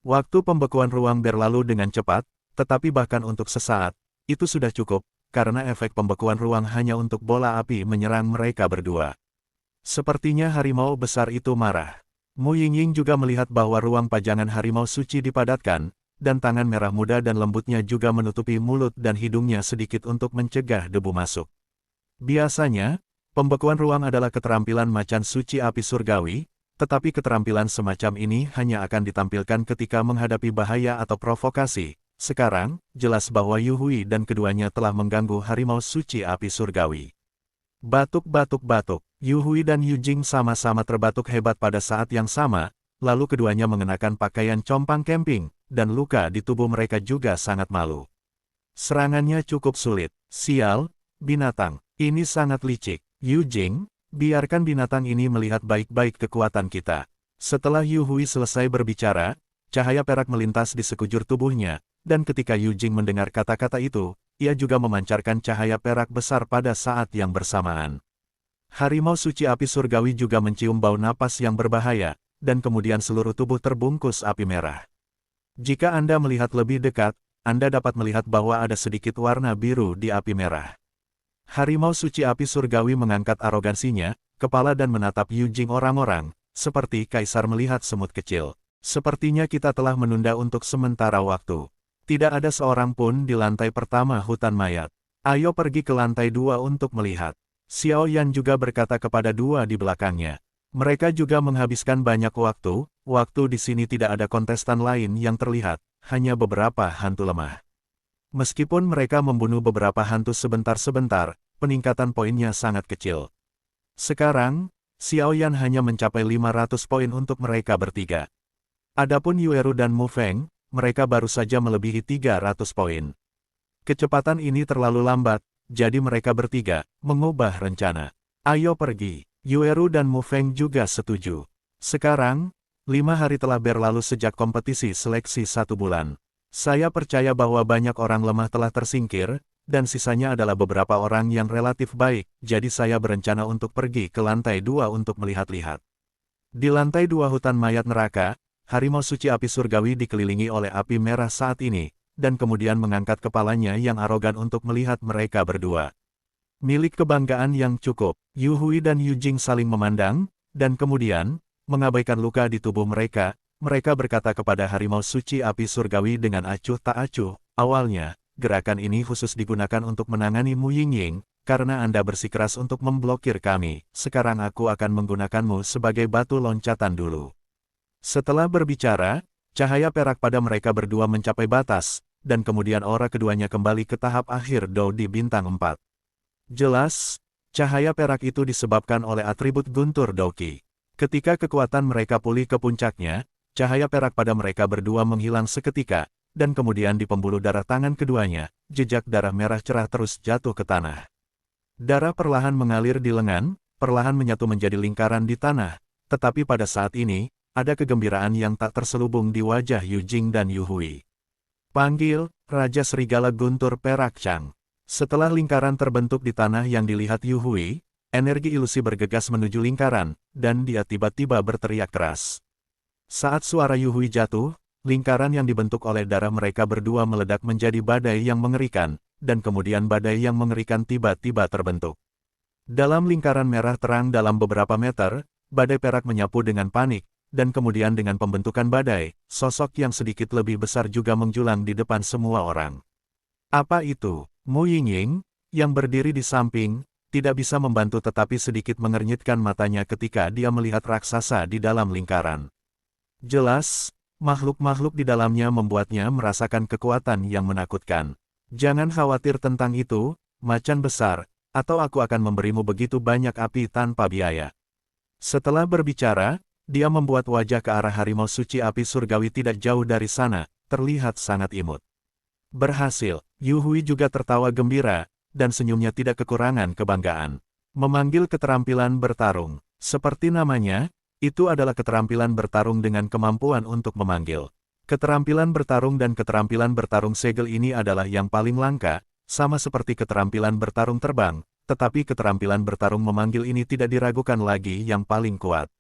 S1: Waktu pembekuan ruang berlalu dengan cepat, tetapi bahkan untuk sesaat, itu sudah cukup, karena efek pembekuan ruang hanya untuk bola api menyerang mereka berdua. Sepertinya harimau besar itu marah. Mu Yingying juga melihat bahwa ruang pajangan harimau suci dipadatkan, dan tangan merah muda dan lembutnya juga menutupi mulut dan hidungnya sedikit untuk mencegah debu masuk. Biasanya, pembekuan ruang adalah keterampilan macan suci api surgawi, tetapi keterampilan semacam ini hanya akan ditampilkan ketika menghadapi bahaya atau provokasi. Sekarang, jelas bahwa Yu Hui dan keduanya telah mengganggu harimau suci api surgawi. Batuk-batuk-batuk. Yu Hui dan Yu Jing sama-sama terbatuk hebat pada saat yang sama, lalu keduanya mengenakan pakaian compang camping, dan luka di tubuh mereka juga sangat malu. Serangannya cukup sulit. Sial, binatang, ini sangat licik. Yu Jing, biarkan binatang ini melihat baik-baik kekuatan kita. Setelah Yu Hui selesai berbicara, cahaya perak melintas di sekujur tubuhnya, dan ketika Yu Jing mendengar kata-kata itu, ia juga memancarkan cahaya perak besar pada saat yang bersamaan. Harimau suci api surgawi juga mencium bau napas yang berbahaya, dan kemudian seluruh tubuh terbungkus api merah. Jika Anda melihat lebih dekat, Anda dapat melihat bahwa ada sedikit warna biru di api merah. Harimau suci api surgawi mengangkat arogansinya, kepala dan menatap Yu Jing orang-orang, seperti kaisar melihat semut kecil. Sepertinya kita telah menunda untuk sementara waktu. Tidak ada seorang pun di lantai pertama hutan mayat. Ayo pergi ke lantai 2 untuk melihat. Xiao Yan juga berkata kepada dua di belakangnya. Mereka juga menghabiskan banyak waktu di sini tidak ada kontestan lain yang terlihat, hanya beberapa hantu lemah. Meskipun mereka membunuh beberapa hantu sebentar-sebentar, peningkatan poinnya sangat kecil. Sekarang, Xiao Yan hanya mencapai 500 poin untuk mereka bertiga. Adapun Yueru dan Mu Feng, mereka baru saja melebihi 300 poin. Kecepatan ini terlalu lambat, jadi mereka bertiga mengubah rencana. Ayo pergi. Yueru dan Mu Feng juga setuju. Sekarang, 5 hari telah berlalu sejak kompetisi seleksi 1 bulan. Saya percaya bahwa banyak orang lemah telah tersingkir, dan sisanya adalah beberapa orang yang relatif baik, jadi saya berencana untuk pergi ke lantai 2 untuk melihat-lihat. Di lantai 2 hutan mayat neraka, harimau suci api surgawi dikelilingi oleh api merah saat ini, dan kemudian mengangkat kepalanya yang arogan untuk melihat mereka berdua. Milik kebanggaan yang cukup, Yu Hui dan Yu Jing saling memandang, dan kemudian, mengabaikan luka di tubuh mereka, mereka berkata kepada harimau suci api surgawi dengan acuh tak acuh, awalnya, gerakan ini khusus digunakan untuk menangani Mu Yingying, karena Anda bersikeras untuk memblokir kami, sekarang aku akan menggunakanmu sebagai batu loncatan dulu. Setelah berbicara, cahaya perak pada mereka berdua mencapai batas, dan kemudian aura keduanya kembali ke tahap akhir Dou di bintang 4. Jelas, cahaya perak itu disebabkan oleh atribut guntur Douqi. Ketika kekuatan mereka pulih ke puncaknya, cahaya perak pada mereka berdua menghilang seketika, dan kemudian di pembuluh darah tangan keduanya, jejak darah merah cerah terus jatuh ke tanah. Darah perlahan mengalir di lengan, perlahan menyatu menjadi lingkaran di tanah, tetapi pada saat ini, ada kegembiraan yang tak terselubung di wajah Yu Jing dan Yu Hui. Panggil, Raja Serigala Guntur Perak Chang. Setelah lingkaran terbentuk di tanah yang dilihat Yu Hui, energi ilusi bergegas menuju lingkaran, dan dia tiba-tiba berteriak keras. Saat suara Yu Hui jatuh, lingkaran yang dibentuk oleh darah mereka berdua meledak menjadi badai yang mengerikan, dan kemudian badai yang mengerikan tiba-tiba terbentuk. Dalam lingkaran merah terang dalam beberapa meter, badai perak menyapu dengan panik, dan kemudian dengan pembentukan badai, sosok yang sedikit lebih besar juga menjulang di depan semua orang. Apa itu? Mu Yingying, yang berdiri di samping, tidak bisa membantu tetapi sedikit mengernyitkan matanya ketika dia melihat raksasa di dalam lingkaran. Jelas, makhluk-makhluk di dalamnya membuatnya merasakan kekuatan yang menakutkan. Jangan khawatir tentang itu, macan besar, atau aku akan memberimu begitu banyak api tanpa biaya. Setelah berbicara, dia membuat wajah ke arah harimau suci api surgawi tidak jauh dari sana, terlihat sangat imut. Berhasil, Yu Hui juga tertawa gembira, dan senyumnya tidak kekurangan kebanggaan. Memanggil keterampilan bertarung, seperti namanya, itu adalah keterampilan bertarung dengan kemampuan untuk memanggil. Keterampilan bertarung dan keterampilan bertarung segel ini adalah yang paling langka, sama seperti keterampilan bertarung terbang, tetapi keterampilan bertarung memanggil ini tidak diragukan lagi yang paling kuat.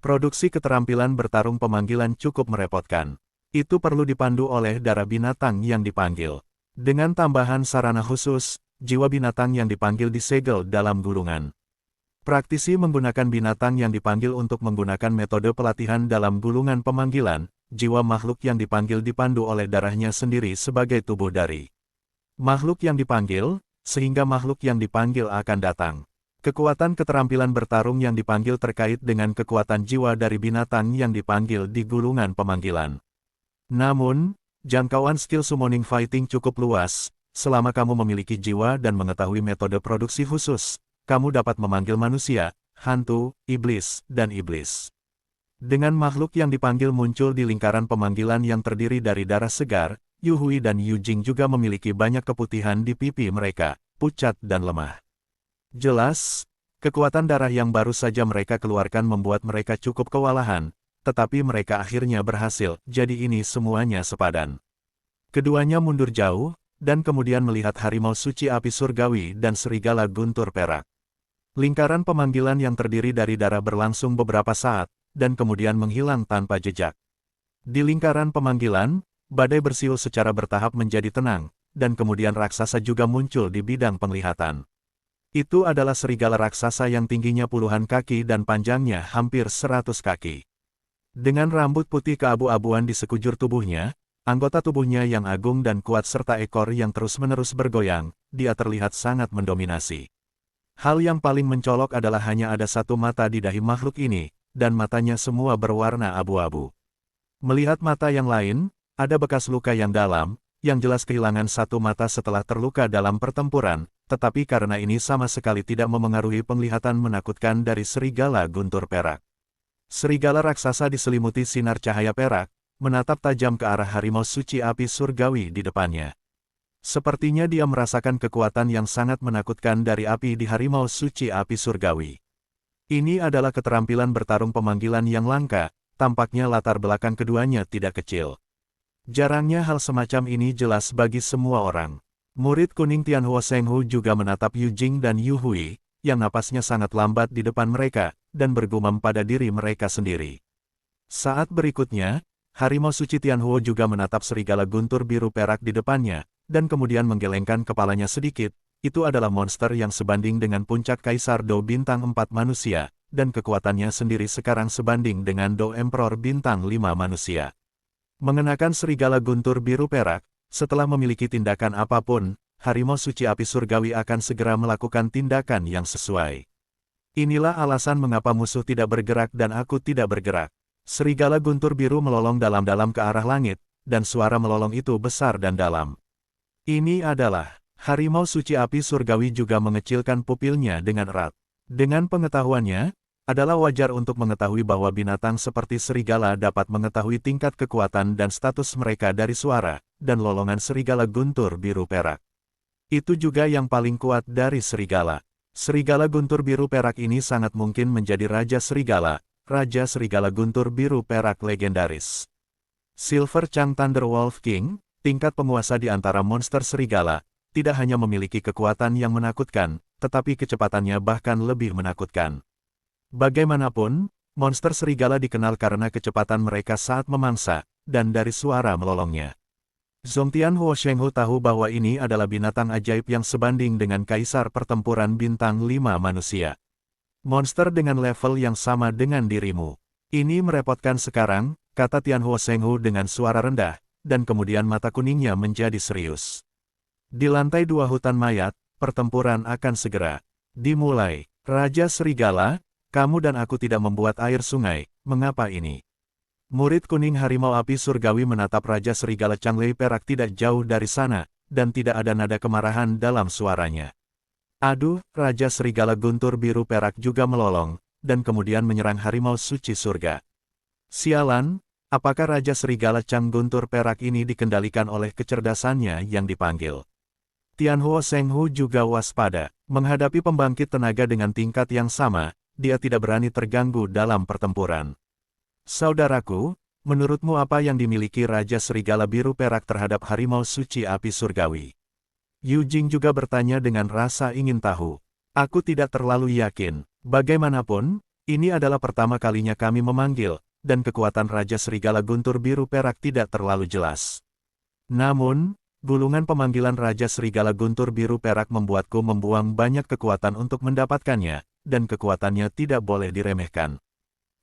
S1: Produksi keterampilan bertarung pemanggilan cukup merepotkan. Itu perlu dipandu oleh darah binatang yang dipanggil. Dengan tambahan sarana khusus, jiwa binatang yang dipanggil disegel dalam gulungan. Praktisi menggunakan binatang yang dipanggil untuk menggunakan metode pelatihan dalam gulungan pemanggilan, jiwa makhluk yang dipanggil dipandu oleh darahnya sendiri sebagai tubuh dari makhluk yang dipanggil, sehingga makhluk yang dipanggil akan datang. Kekuatan keterampilan bertarung yang dipanggil terkait dengan kekuatan jiwa dari binatang yang dipanggil di gulungan pemanggilan. Namun, jangkauan skill summoning fighting cukup luas, selama kamu memiliki jiwa dan mengetahui metode produksi khusus. Kamu dapat memanggil manusia, hantu, iblis, dan iblis. Dengan makhluk yang dipanggil muncul di lingkaran pemanggilan yang terdiri dari darah segar, Yu Hui dan Yu Jing juga memiliki banyak keputihan di pipi mereka, pucat dan lemah. Jelas, kekuatan darah yang baru saja mereka keluarkan membuat mereka cukup kewalahan, tetapi mereka akhirnya berhasil, jadi ini semuanya sepadan. Keduanya mundur jauh, dan kemudian melihat harimau suci api surgawi dan serigala guntur perak. Lingkaran pemanggilan yang terdiri dari darah berlangsung beberapa saat, dan kemudian menghilang tanpa jejak. Di lingkaran pemanggilan, badai bersiul secara bertahap menjadi tenang, dan kemudian raksasa juga muncul di bidang penglihatan. Itu adalah serigala raksasa yang tingginya puluhan kaki dan panjangnya hampir 100 kaki. Dengan rambut putih keabu-abuan di sekujur tubuhnya, anggota tubuhnya yang agung dan kuat serta ekor yang terus-menerus bergoyang, dia terlihat sangat mendominasi. Hal yang paling mencolok adalah hanya ada satu mata di dahi makhluk ini, dan matanya semua berwarna abu-abu. Melihat mata yang lain, ada bekas luka yang dalam, yang jelas kehilangan satu mata setelah terluka dalam pertempuran, tetapi karena ini sama sekali tidak memengaruhi penglihatan menakutkan dari serigala guntur perak. Serigala raksasa diselimuti sinar cahaya perak, menatap tajam ke arah harimau suci api surgawi di depannya. Sepertinya dia merasakan kekuatan yang sangat menakutkan dari api di harimau suci api surgawi. Ini adalah keterampilan bertarung pemanggilan yang langka, tampaknya latar belakang keduanya tidak kecil. Jarangnya hal semacam ini jelas bagi semua orang. Murid kuning Tianhuo Shenghu juga menatap Yu Jing dan Yu Hui, yang napasnya sangat lambat di depan mereka, dan bergumam pada diri mereka sendiri. Saat berikutnya, harimau suci Tianhuo juga menatap serigala guntur biru perak di depannya, dan kemudian menggelengkan kepalanya sedikit. Itu adalah monster yang sebanding dengan puncak Kaisar Do bintang 4 manusia, dan kekuatannya sendiri sekarang sebanding dengan Do Emperor bintang 5 manusia. Mengenakan serigala guntur biru perak, setelah memiliki tindakan apapun, harimau suci api surgawi akan segera melakukan tindakan yang sesuai. Inilah alasan mengapa musuh tidak bergerak dan aku tidak bergerak. Serigala guntur biru melolong dalam-dalam ke arah langit, dan suara melolong itu besar dan dalam. Ini adalah, harimau suci api surgawi juga mengecilkan pupilnya dengan erat. Dengan pengetahuannya, adalah wajar untuk mengetahui bahwa binatang seperti serigala dapat mengetahui tingkat kekuatan dan status mereka dari suara, dan lolongan serigala guntur biru perak. Itu juga yang paling kuat dari serigala. Serigala guntur biru perak ini sangat mungkin menjadi Raja Serigala Guntur Biru Perak legendaris. Silver Chang Thunder Wolf King, tingkat penguasa di antara monster serigala, tidak hanya memiliki kekuatan yang menakutkan, tetapi kecepatannya bahkan lebih menakutkan. Bagaimanapun, monster serigala dikenal karena kecepatan mereka saat memangsa, dan dari suara melolongnya. Zongtian Huo Shenghu tahu bahwa ini adalah binatang ajaib yang sebanding dengan kaisar pertempuran bintang 5 manusia. Monster dengan level yang sama dengan dirimu. Ini merepotkan sekarang, kata Tian Huo Shenghu dengan suara rendah, dan kemudian mata kuningnya menjadi serius. Di lantai 2 hutan mayat, pertempuran akan segera dimulai. Raja Serigala, kamu dan aku tidak membuat air sungai, mengapa ini? Murid kuning harimau api surgawi menatap Raja Serigala Changlei Perak tidak jauh dari sana, dan tidak ada nada kemarahan dalam suaranya. Aduh, Raja Serigala Guntur Biru Perak juga melolong, dan kemudian menyerang harimau suci surga. Sialan, apakah Raja Serigala Chang Guntur Perak ini dikendalikan oleh kecerdasannya yang dipanggil? Tian Huo Shenghu juga waspada. Menghadapi pembangkit tenaga dengan tingkat yang sama, dia tidak berani terganggu dalam pertempuran. Saudaraku, menurutmu apa yang dimiliki Raja Serigala Biru Perak terhadap harimau suci api surgawi? Yu Jing juga bertanya dengan rasa ingin tahu. Aku tidak terlalu yakin. Bagaimanapun, ini adalah pertama kalinya kami memanggil, dan kekuatan Raja Serigala Guntur Biru Perak tidak terlalu jelas. Namun, gulungan pemanggilan Raja Serigala Guntur Biru Perak membuatku membuang banyak kekuatan untuk mendapatkannya, dan kekuatannya tidak boleh diremehkan.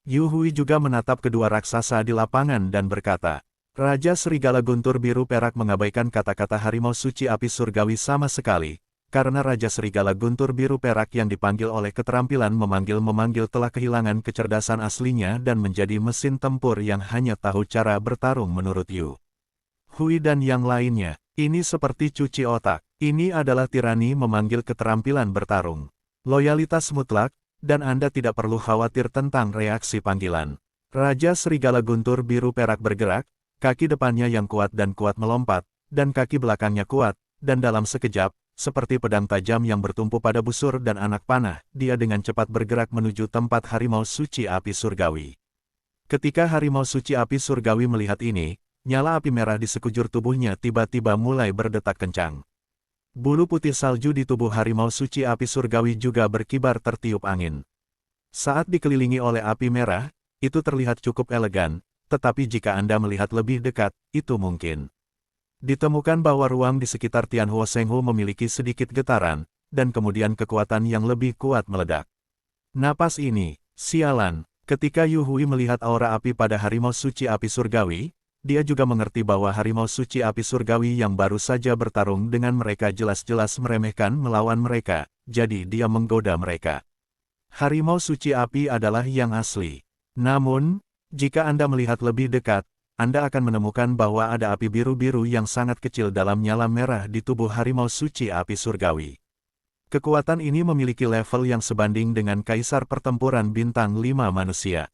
S1: Yu Hui juga menatap kedua raksasa di lapangan dan berkata, Raja Serigala Guntur Biru Perak mengabaikan kata-kata harimau suci api surgawi sama sekali, karena Raja Serigala Guntur Biru Perak yang dipanggil oleh keterampilan memanggil-memanggil telah kehilangan kecerdasan aslinya dan menjadi mesin tempur yang hanya tahu cara bertarung menurut Yu Hui dan yang lainnya. Ini seperti cuci otak. Ini adalah tirani memanggil keterampilan bertarung. Loyalitas mutlak, dan Anda tidak perlu khawatir tentang reaksi panggilan. Raja Serigala Guntur Biru Perak bergerak, kaki depannya yang kuat melompat, dan kaki belakangnya kuat, dan dalam sekejap, seperti pedang tajam yang bertumpu pada busur dan anak panah, dia dengan cepat bergerak menuju tempat harimau suci api surgawi. Ketika harimau suci api surgawi melihat ini, nyala api merah di sekujur tubuhnya tiba-tiba mulai berdetak kencang. Bulu putih salju di tubuh harimau suci api surgawi juga berkibar tertiup angin. Saat dikelilingi oleh api merah, itu terlihat cukup elegan, tetapi jika Anda melihat lebih dekat, itu mungkin. Ditemukan bahwa ruang di sekitar Tian Huo Shenghu memiliki sedikit getaran, dan kemudian kekuatan yang lebih kuat meledak. Napas ini, sialan, ketika Yu Hui melihat aura api pada harimau suci api surgawi, dia juga mengerti bahwa harimau suci api surgawi yang baru saja bertarung dengan mereka jelas-jelas meremehkan melawan mereka, jadi dia menggoda mereka. Harimau suci api adalah yang asli. Namun, jika Anda melihat lebih dekat, Anda akan menemukan bahwa ada api biru-biru yang sangat kecil dalam nyala merah di tubuh harimau suci api surgawi. Kekuatan ini memiliki level yang sebanding dengan kaisar pertempuran bintang 5 manusia.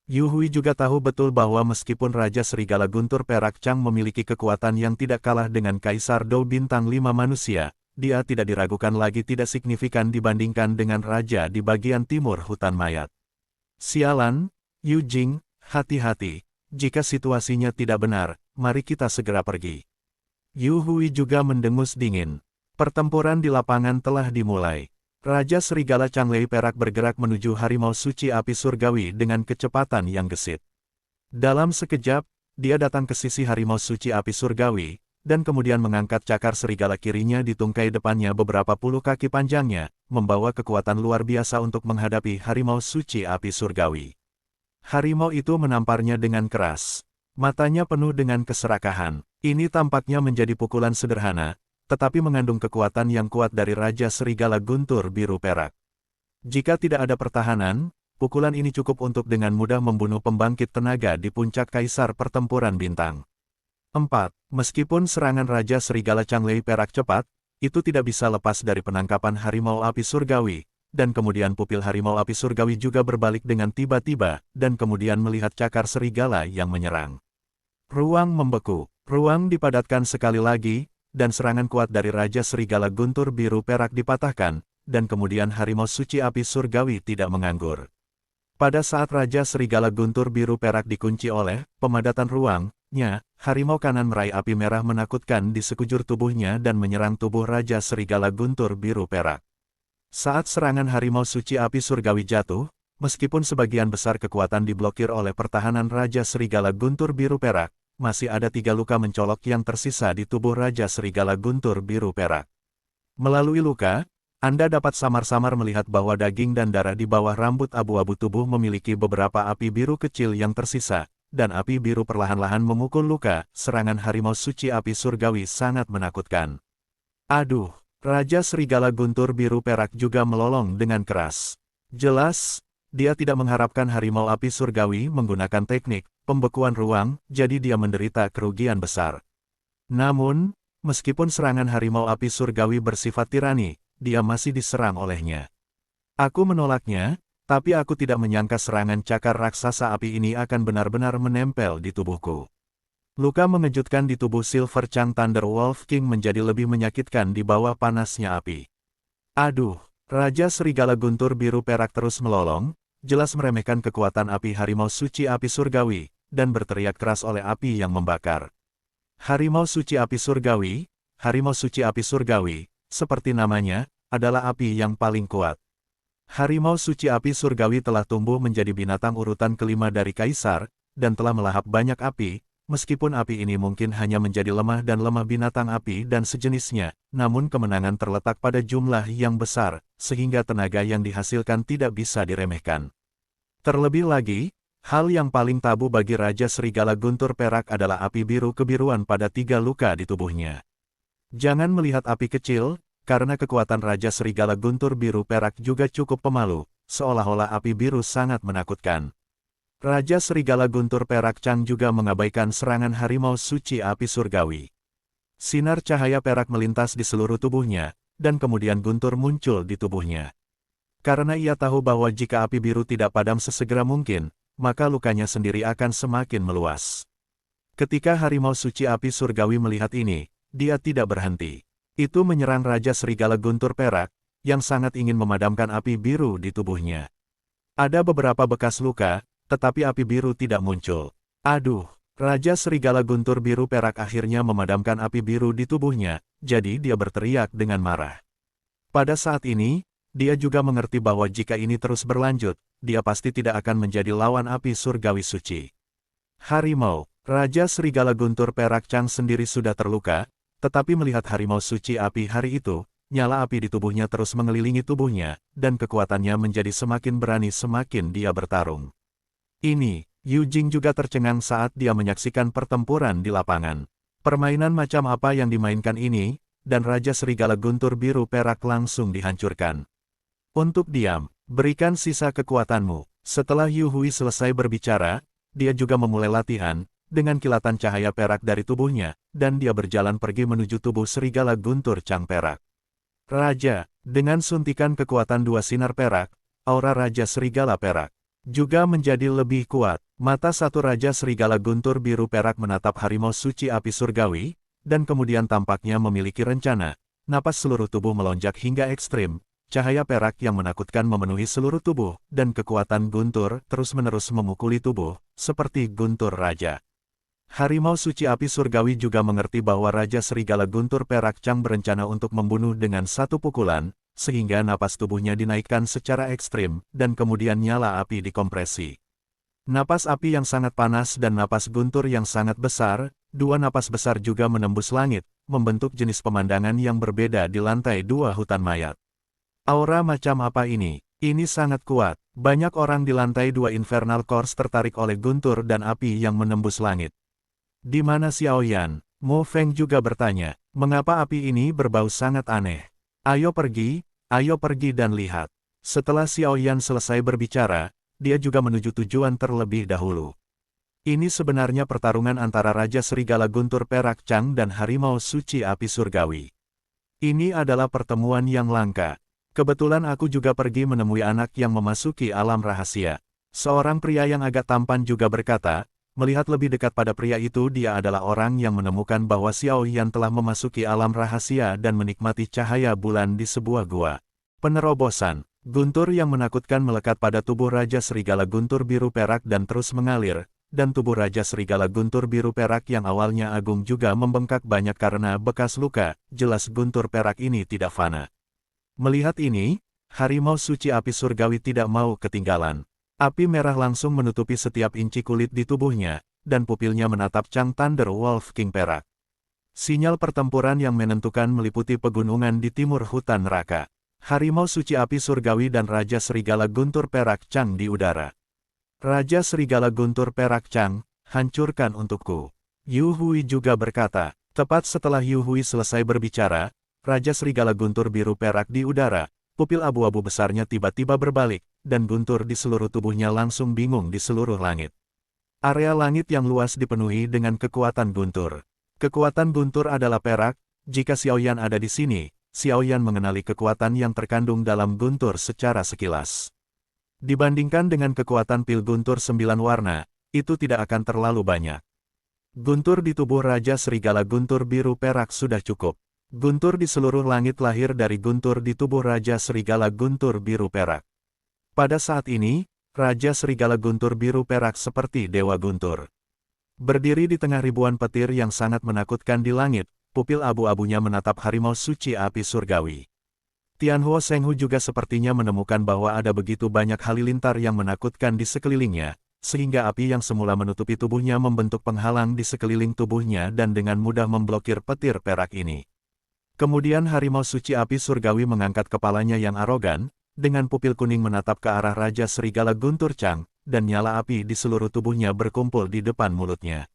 S1: Yu Hui juga tahu betul bahwa meskipun Raja Serigala Guntur Perak Chang memiliki kekuatan yang tidak kalah dengan Kaisar Dou Bintang 5 manusia, dia tidak diragukan lagi tidak signifikan dibandingkan dengan Raja di bagian timur hutan mayat. Sialan, Yu Jing, hati-hati, jika situasinya tidak benar, mari kita segera pergi. Yu Hui juga mendengus dingin. Pertempuran di lapangan telah dimulai. Raja Serigala Changlei Perak bergerak menuju harimau suci api surgawi dengan kecepatan yang gesit. Dalam sekejap, dia datang ke sisi harimau suci api surgawi, dan kemudian mengangkat cakar serigala kirinya di tungkai depannya beberapa puluh kaki panjangnya, membawa kekuatan luar biasa untuk menghadapi harimau suci api surgawi. Harimau itu menamparnya dengan keras. Matanya penuh dengan keserakahan. Ini tampaknya menjadi pukulan sederhana, tetapi mengandung kekuatan yang kuat dari Raja Serigala Guntur Biru Perak. Jika tidak ada pertahanan, pukulan ini cukup untuk dengan mudah membunuh pembangkit tenaga di puncak kaisar pertempuran bintang. 4. Meskipun serangan Raja Serigala Changlei Perak cepat, itu tidak bisa lepas dari penangkapan harimau api surgawi, dan kemudian pupil harimau api surgawi juga berbalik dengan tiba-tiba, dan kemudian melihat cakar serigala yang menyerang. Ruang membeku, ruang dipadatkan sekali lagi, dan serangan kuat dari Raja Serigala Guntur Biru Perak dipatahkan, dan kemudian harimau suci api surgawi tidak menganggur. Pada saat Raja Serigala Guntur Biru Perak dikunci oleh pemadatan ruangnya, harimau kanan meraih api merah menakutkan di sekujur tubuhnya dan menyerang tubuh Raja Serigala Guntur Biru Perak. Saat serangan harimau suci api surgawi jatuh, meskipun sebagian besar kekuatan diblokir oleh pertahanan Raja Serigala Guntur Biru Perak, masih ada 3 luka mencolok yang tersisa di tubuh Raja Serigala Guntur Biru Perak. Melalui luka, Anda dapat samar-samar melihat bahwa daging dan darah di bawah rambut abu-abu tubuh memiliki beberapa api biru kecil yang tersisa, dan api biru perlahan-lahan memukul luka. Serangan harimau suci api surgawi sangat menakutkan. Aduh, Raja Serigala Guntur Biru Perak juga melolong dengan keras. Jelas, dia tidak mengharapkan harimau api surgawi menggunakan teknik pembekuan ruang, jadi dia menderita kerugian besar. Namun, meskipun serangan harimau api surgawi bersifat tirani, dia masih diserang olehnya. Aku menolaknya, tapi aku tidak menyangka serangan cakar raksasa api ini akan benar-benar menempel di tubuhku. Luka mengejutkan di tubuh Silver Chang Thunder Wolf King menjadi lebih menyakitkan di bawah panasnya api. Aduh, Raja Serigala Guntur Biru Perak terus melolong, jelas meremehkan kekuatan api harimau suci api surgawi, dan berteriak keras oleh api yang membakar. Harimau suci api surgawi, harimau suci api surgawi, seperti namanya, adalah api yang paling kuat. Harimau suci api surgawi telah tumbuh menjadi binatang urutan kelima dari Kaisar, dan telah melahap banyak api. Meskipun api ini mungkin hanya menjadi lemah dan lemah binatang api dan sejenisnya, namun kemenangan terletak pada jumlah yang besar, sehingga tenaga yang dihasilkan tidak bisa diremehkan. Terlebih lagi, hal yang paling tabu bagi Raja Serigala Guntur Perak adalah api biru kebiruan pada 3 luka di tubuhnya. Jangan melihat api kecil, karena kekuatan Raja Serigala Guntur Biru Perak juga cukup pemalu, seolah-olah api biru sangat menakutkan. Raja Serigala Guntur Perak Chang juga mengabaikan serangan harimau suci api surgawi. Sinar cahaya perak melintas di seluruh tubuhnya, dan kemudian guntur muncul di tubuhnya. Karena ia tahu bahwa jika api biru tidak padam sesegera mungkin, maka lukanya sendiri akan semakin meluas. Ketika harimau suci api surgawi melihat ini, dia tidak berhenti. Itu menyerang Raja Serigala Guntur Perak, yang sangat ingin memadamkan api biru di tubuhnya. Ada beberapa bekas luka, tetapi api biru tidak muncul. Aduh, Raja Serigala Guntur Biru Perak akhirnya memadamkan api biru di tubuhnya, jadi dia berteriak dengan marah. Pada saat ini, dia juga mengerti bahwa jika ini terus berlanjut, dia pasti tidak akan menjadi lawan api surgawi suci. Harimau, Raja Serigala Guntur Perak Chang sendiri sudah terluka, tetapi melihat harimau suci api hari itu, nyala api di tubuhnya terus mengelilingi tubuhnya, dan kekuatannya menjadi semakin berani semakin dia bertarung. Ini, Yu Jing juga tercengang saat dia menyaksikan pertempuran di lapangan. Permainan macam apa yang dimainkan ini, dan Raja Serigala Guntur Biru Perak langsung dihancurkan. Untuk diam, berikan sisa kekuatanmu. Setelah Yu Hui selesai berbicara, dia juga memulai latihan, dengan kilatan cahaya perak dari tubuhnya, dan dia berjalan pergi menuju tubuh Serigala Guntur Chang Perak. Raja, dengan suntikan kekuatan 2 sinar perak, aura Raja Serigala Perak juga menjadi lebih kuat. Mata satu Raja Serigala Guntur Biru Perak menatap harimau suci api surgawi, dan kemudian tampaknya memiliki rencana. Napas seluruh tubuh melonjak hingga ekstrim, cahaya perak yang menakutkan memenuhi seluruh tubuh, dan kekuatan guntur terus-menerus memukuli tubuh, seperti guntur raja. Harimau suci api surgawi juga mengerti bahwa Raja Serigala Guntur Perak Chang berencana untuk membunuh dengan satu pukulan, sehingga napas tubuhnya dinaikkan secara ekstrim, dan kemudian nyala api dikompresi. Napas api yang sangat panas dan napas guntur yang sangat besar, 2 napas besar juga menembus langit, membentuk jenis pemandangan yang berbeda di lantai 2 hutan mayat. Aura macam apa ini? Ini sangat kuat. Banyak orang di lantai 2 Infernal Course tertarik oleh guntur dan api yang menembus langit. Di mana Xiao Yan? Mo Feng juga bertanya, mengapa api ini berbau sangat aneh? Ayo pergi dan lihat. Setelah Xiao Yan selesai berbicara, dia juga menuju tujuan terlebih dahulu. Ini sebenarnya pertarungan antara Raja Serigala Guntur Perak Chang dan Harimau Suci Api Surgawi. Ini adalah pertemuan yang langka. Kebetulan aku juga pergi menemui anak yang memasuki alam rahasia. Seorang pria yang agak tampan juga berkata, melihat lebih dekat pada pria itu dia adalah orang yang menemukan bahwa Xiao Yan telah memasuki alam rahasia dan menikmati cahaya bulan di sebuah gua. Penerobosan. Guntur yang menakutkan melekat pada tubuh Raja Serigala Guntur Biru Perak dan terus mengalir, dan tubuh Raja Serigala Guntur Biru Perak yang awalnya agung juga membengkak banyak karena bekas luka, jelas Guntur Perak ini tidak fana. Melihat ini, Harimau Suci Api Surgawi tidak mau ketinggalan. Api merah langsung menutupi setiap inci kulit di tubuhnya, dan pupilnya menatap Chang Thunder Wolf King perak. Sinyal pertempuran yang menentukan meliputi pegunungan di timur hutan neraka. Harimau suci api surgawi dan Raja Serigala Guntur Perak Chang di udara. Raja Serigala Guntur Perak Chang, hancurkan untukku. Yu Hui juga berkata. Tepat setelah Yu Hui selesai berbicara, Raja Serigala Guntur Biru Perak di udara, pupil abu-abu besarnya tiba-tiba berbalik, dan guntur di seluruh tubuhnya langsung bingung di seluruh langit. Area langit yang luas dipenuhi dengan kekuatan guntur. Kekuatan guntur adalah perak, jika Xiaoyan ada di sini, Xiaoyan mengenali kekuatan yang terkandung dalam guntur secara sekilas. Dibandingkan dengan kekuatan pil guntur 9 warna, itu tidak akan terlalu banyak. Guntur di tubuh Raja Serigala Guntur Biru Perak sudah cukup. Guntur di seluruh langit lahir dari guntur di tubuh Raja Serigala Guntur Biru Perak. Pada saat ini, Raja Serigala Guntur Biru Perak seperti Dewa Guntur. Berdiri di tengah ribuan petir yang sangat menakutkan di langit, pupil abu-abunya menatap harimau suci api surgawi. Tianhuo Shenghu juga sepertinya menemukan bahwa ada begitu banyak halilintar yang menakutkan di sekelilingnya, sehingga api yang semula menutupi tubuhnya membentuk penghalang di sekeliling tubuhnya dan dengan mudah memblokir petir perak ini. Kemudian harimau suci api surgawi mengangkat kepalanya yang arogan, dengan pupil kuning menatap ke arah Raja Serigala Guntur Chang, dan nyala api di seluruh tubuhnya berkumpul di depan mulutnya.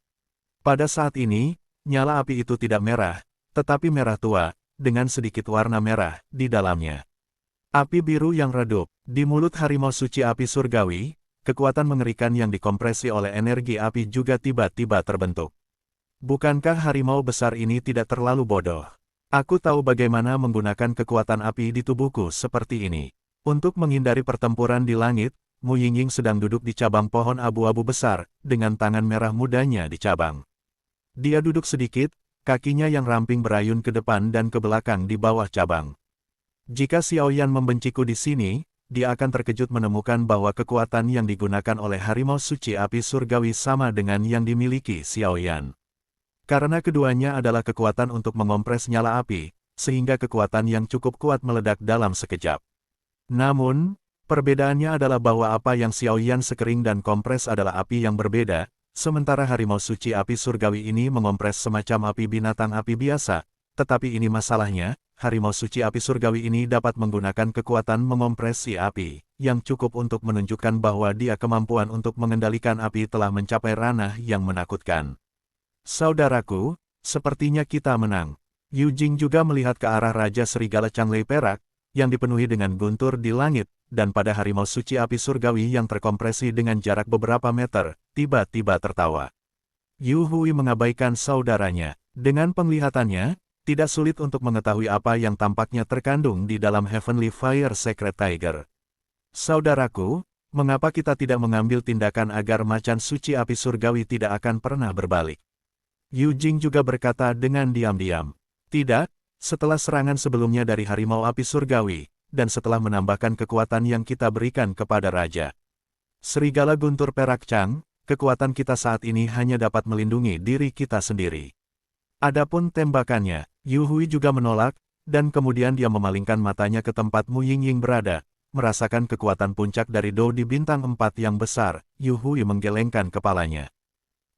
S1: Pada saat ini, nyala api itu tidak merah, tetapi merah tua, dengan sedikit warna merah di dalamnya. Api biru yang redup, di mulut harimau suci api surgawi, kekuatan mengerikan yang dikompresi oleh energi api juga tiba-tiba terbentuk. Bukankah harimau besar ini tidak terlalu bodoh? Aku tahu bagaimana menggunakan kekuatan api di tubuhku seperti ini. Untuk menghindari pertempuran di langit, Mu Yingying sedang duduk di cabang pohon abu-abu besar, dengan tangan merah mudanya di cabang. Dia duduk sedikit, kakinya yang ramping berayun ke depan dan ke belakang di bawah cabang. Jika Xiaoyan membenciku di sini, dia akan terkejut menemukan bahwa kekuatan yang digunakan oleh harimau suci api surgawi sama dengan yang dimiliki Xiaoyan. Karena keduanya adalah kekuatan untuk mengompres nyala api, sehingga kekuatan yang cukup kuat meledak dalam sekejap. Namun, perbedaannya adalah bahwa apa yang Xiaoyan sekering dan kompres adalah api yang berbeda, sementara harimau suci api surgawi ini mengompres semacam api binatang api biasa, tetapi ini masalahnya. Harimau suci api surgawi ini dapat menggunakan kekuatan mengompresi api, yang cukup untuk menunjukkan bahwa dia kemampuan untuk mengendalikan api telah mencapai ranah yang menakutkan. Saudaraku, sepertinya kita menang. Yu Jing juga melihat ke arah Raja Serigala Changlei Perak, yang dipenuhi dengan guntur di langit, dan pada harimau suci api surgawi yang terkompresi dengan jarak beberapa meter, tiba-tiba tertawa. Yu Hui mengabaikan saudaranya. Dengan penglihatannya, tidak sulit untuk mengetahui apa yang tampaknya terkandung di dalam Heavenly Fire Secret Tiger. Saudaraku, mengapa kita tidak mengambil tindakan agar macan suci api surgawi tidak akan pernah berbalik? Yu Jing juga berkata dengan diam-diam. Tidak, setelah serangan sebelumnya dari harimau api surgawi, dan setelah menambahkan kekuatan yang kita berikan kepada Raja Serigala Guntur Perak Chang, kekuatan kita saat ini hanya dapat melindungi diri kita sendiri. Adapun tembakannya, Yu Hui juga menolak, dan kemudian dia memalingkan matanya ke tempat Mu Yingying berada, merasakan kekuatan puncak dari Do di bintang 4 yang besar. Yu Hui menggelengkan kepalanya.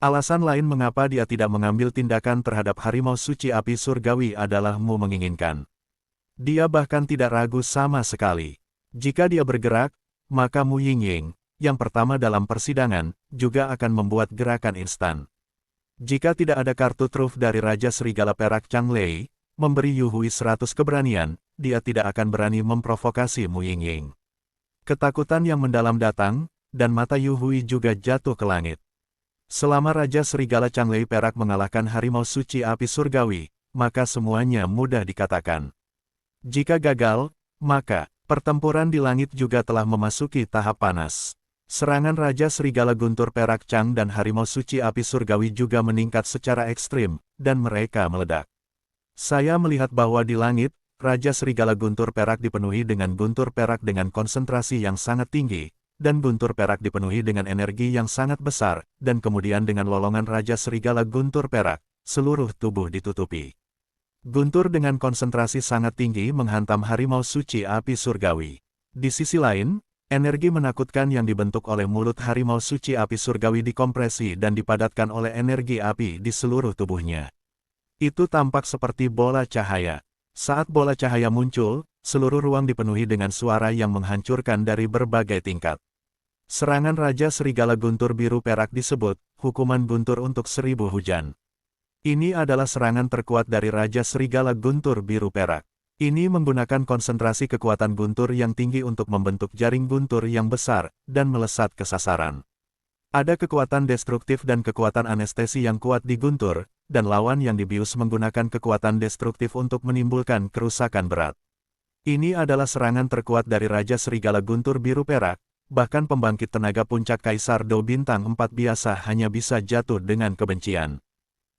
S1: Alasan lain mengapa dia tidak mengambil tindakan terhadap harimau suci api surgawi adalah Mu menginginkan. Dia bahkan tidak ragu sama sekali. Jika dia bergerak, maka Mu Yingying, yang pertama dalam persidangan, juga akan membuat gerakan instan. Jika tidak ada kartu truf dari Raja Serigala Perak Changlei, memberi Yu Hui 100 keberanian, dia tidak akan berani memprovokasi Mu Yingying. Ketakutan yang mendalam datang, dan mata Yu Hui juga jatuh ke langit. Selama Raja Serigala Changlei Perak mengalahkan harimau suci api surgawi, maka semuanya mudah dikatakan. Jika gagal, maka pertempuran di langit juga telah memasuki tahap panas. Serangan Raja Serigala Guntur Perak Chang dan harimau suci api surgawi juga meningkat secara ekstrim, dan mereka meledak. Saya melihat bahwa di langit, Raja Serigala Guntur Perak dipenuhi dengan guntur perak dengan konsentrasi yang sangat tinggi, dan guntur perak dipenuhi dengan energi yang sangat besar, dan kemudian dengan lolongan Raja Serigala Guntur Perak, seluruh tubuh ditutupi. Guntur dengan konsentrasi sangat tinggi menghantam harimau suci api surgawi. Di sisi lain, Energi menakutkan yang dibentuk oleh mulut harimau suci api surgawi dikompresi dan dipadatkan oleh energi api di seluruh tubuhnya. Itu tampak seperti bola cahaya. Saat bola cahaya muncul, seluruh ruang dipenuhi dengan suara yang menghancurkan dari berbagai tingkat. Serangan Raja Serigala Guntur Biru Perak disebut, hukuman guntur untuk 1000 hujan. Ini adalah serangan terkuat dari Raja Serigala Guntur Biru Perak. Ini menggunakan konsentrasi kekuatan guntur yang tinggi untuk membentuk jaring guntur yang besar, dan melesat ke sasaran. Ada kekuatan destruktif dan kekuatan anestesi yang kuat di guntur, dan lawan yang dibius menggunakan kekuatan destruktif untuk menimbulkan kerusakan berat. Ini adalah serangan terkuat dari Raja Serigala Guntur Biru Perak, bahkan pembangkit tenaga puncak Kaisar Do Bintang 4 biasa hanya bisa jatuh dengan kebencian.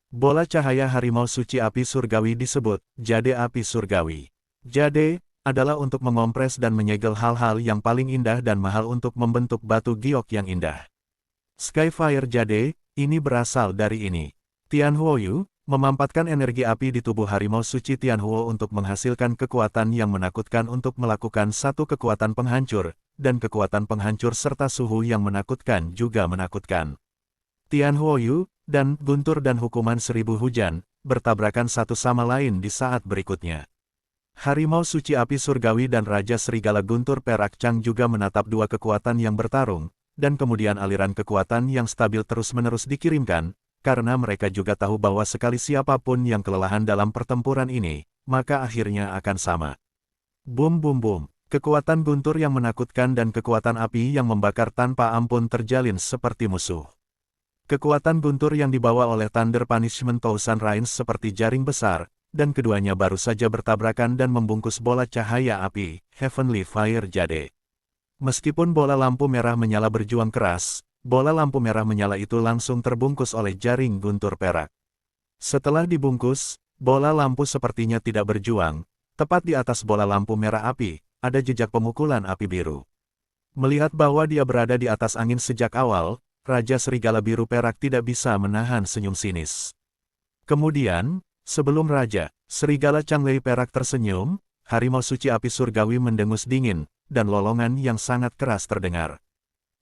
S1: Bola cahaya harimau suci api surgawi disebut jade api surgawi. Jade adalah untuk mengompres dan menyegel hal-hal yang paling indah dan mahal untuk membentuk batu giok yang indah. Skyfire Jade, ini berasal dari ini. Tianhuoyu, memampatkan energi api di tubuh harimau suci Tianhuo untuk menghasilkan kekuatan yang menakutkan untuk melakukan satu kekuatan penghancur, dan kekuatan penghancur serta suhu yang menakutkan juga menakutkan. Tianhuoyu, dan guntur dan hukuman 1000 hujan, bertabrakan satu sama lain di saat berikutnya. Harimau suci api surgawi dan Raja Serigala Guntur Perak Chang juga menatap dua kekuatan yang bertarung, dan kemudian aliran kekuatan yang stabil terus-menerus dikirimkan, karena mereka juga tahu bahwa sekali siapapun yang kelelahan dalam pertempuran ini, maka akhirnya akan sama. Boom boom boom, kekuatan guntur yang menakutkan dan kekuatan api yang membakar tanpa ampun terjalin seperti musuh. Kekuatan guntur yang dibawa oleh Thunder Punishment Thousand Rains seperti jaring besar, dan keduanya baru saja bertabrakan dan membungkus bola cahaya api, Heavenly Fire Jade. Meskipun bola lampu merah menyala berjuang keras, bola lampu merah menyala itu langsung terbungkus oleh jaring guntur perak. Setelah dibungkus, bola lampu sepertinya tidak berjuang, tepat di atas bola lampu merah api, ada jejak pemukulan api biru. Melihat bahwa dia berada di atas angin sejak awal, Raja Serigala Biru Perak tidak bisa menahan senyum sinis. Kemudian, sebelum Raja Serigala Changlei Perak tersenyum, harimau suci api surgawi mendengus dingin, dan lolongan yang sangat keras terdengar.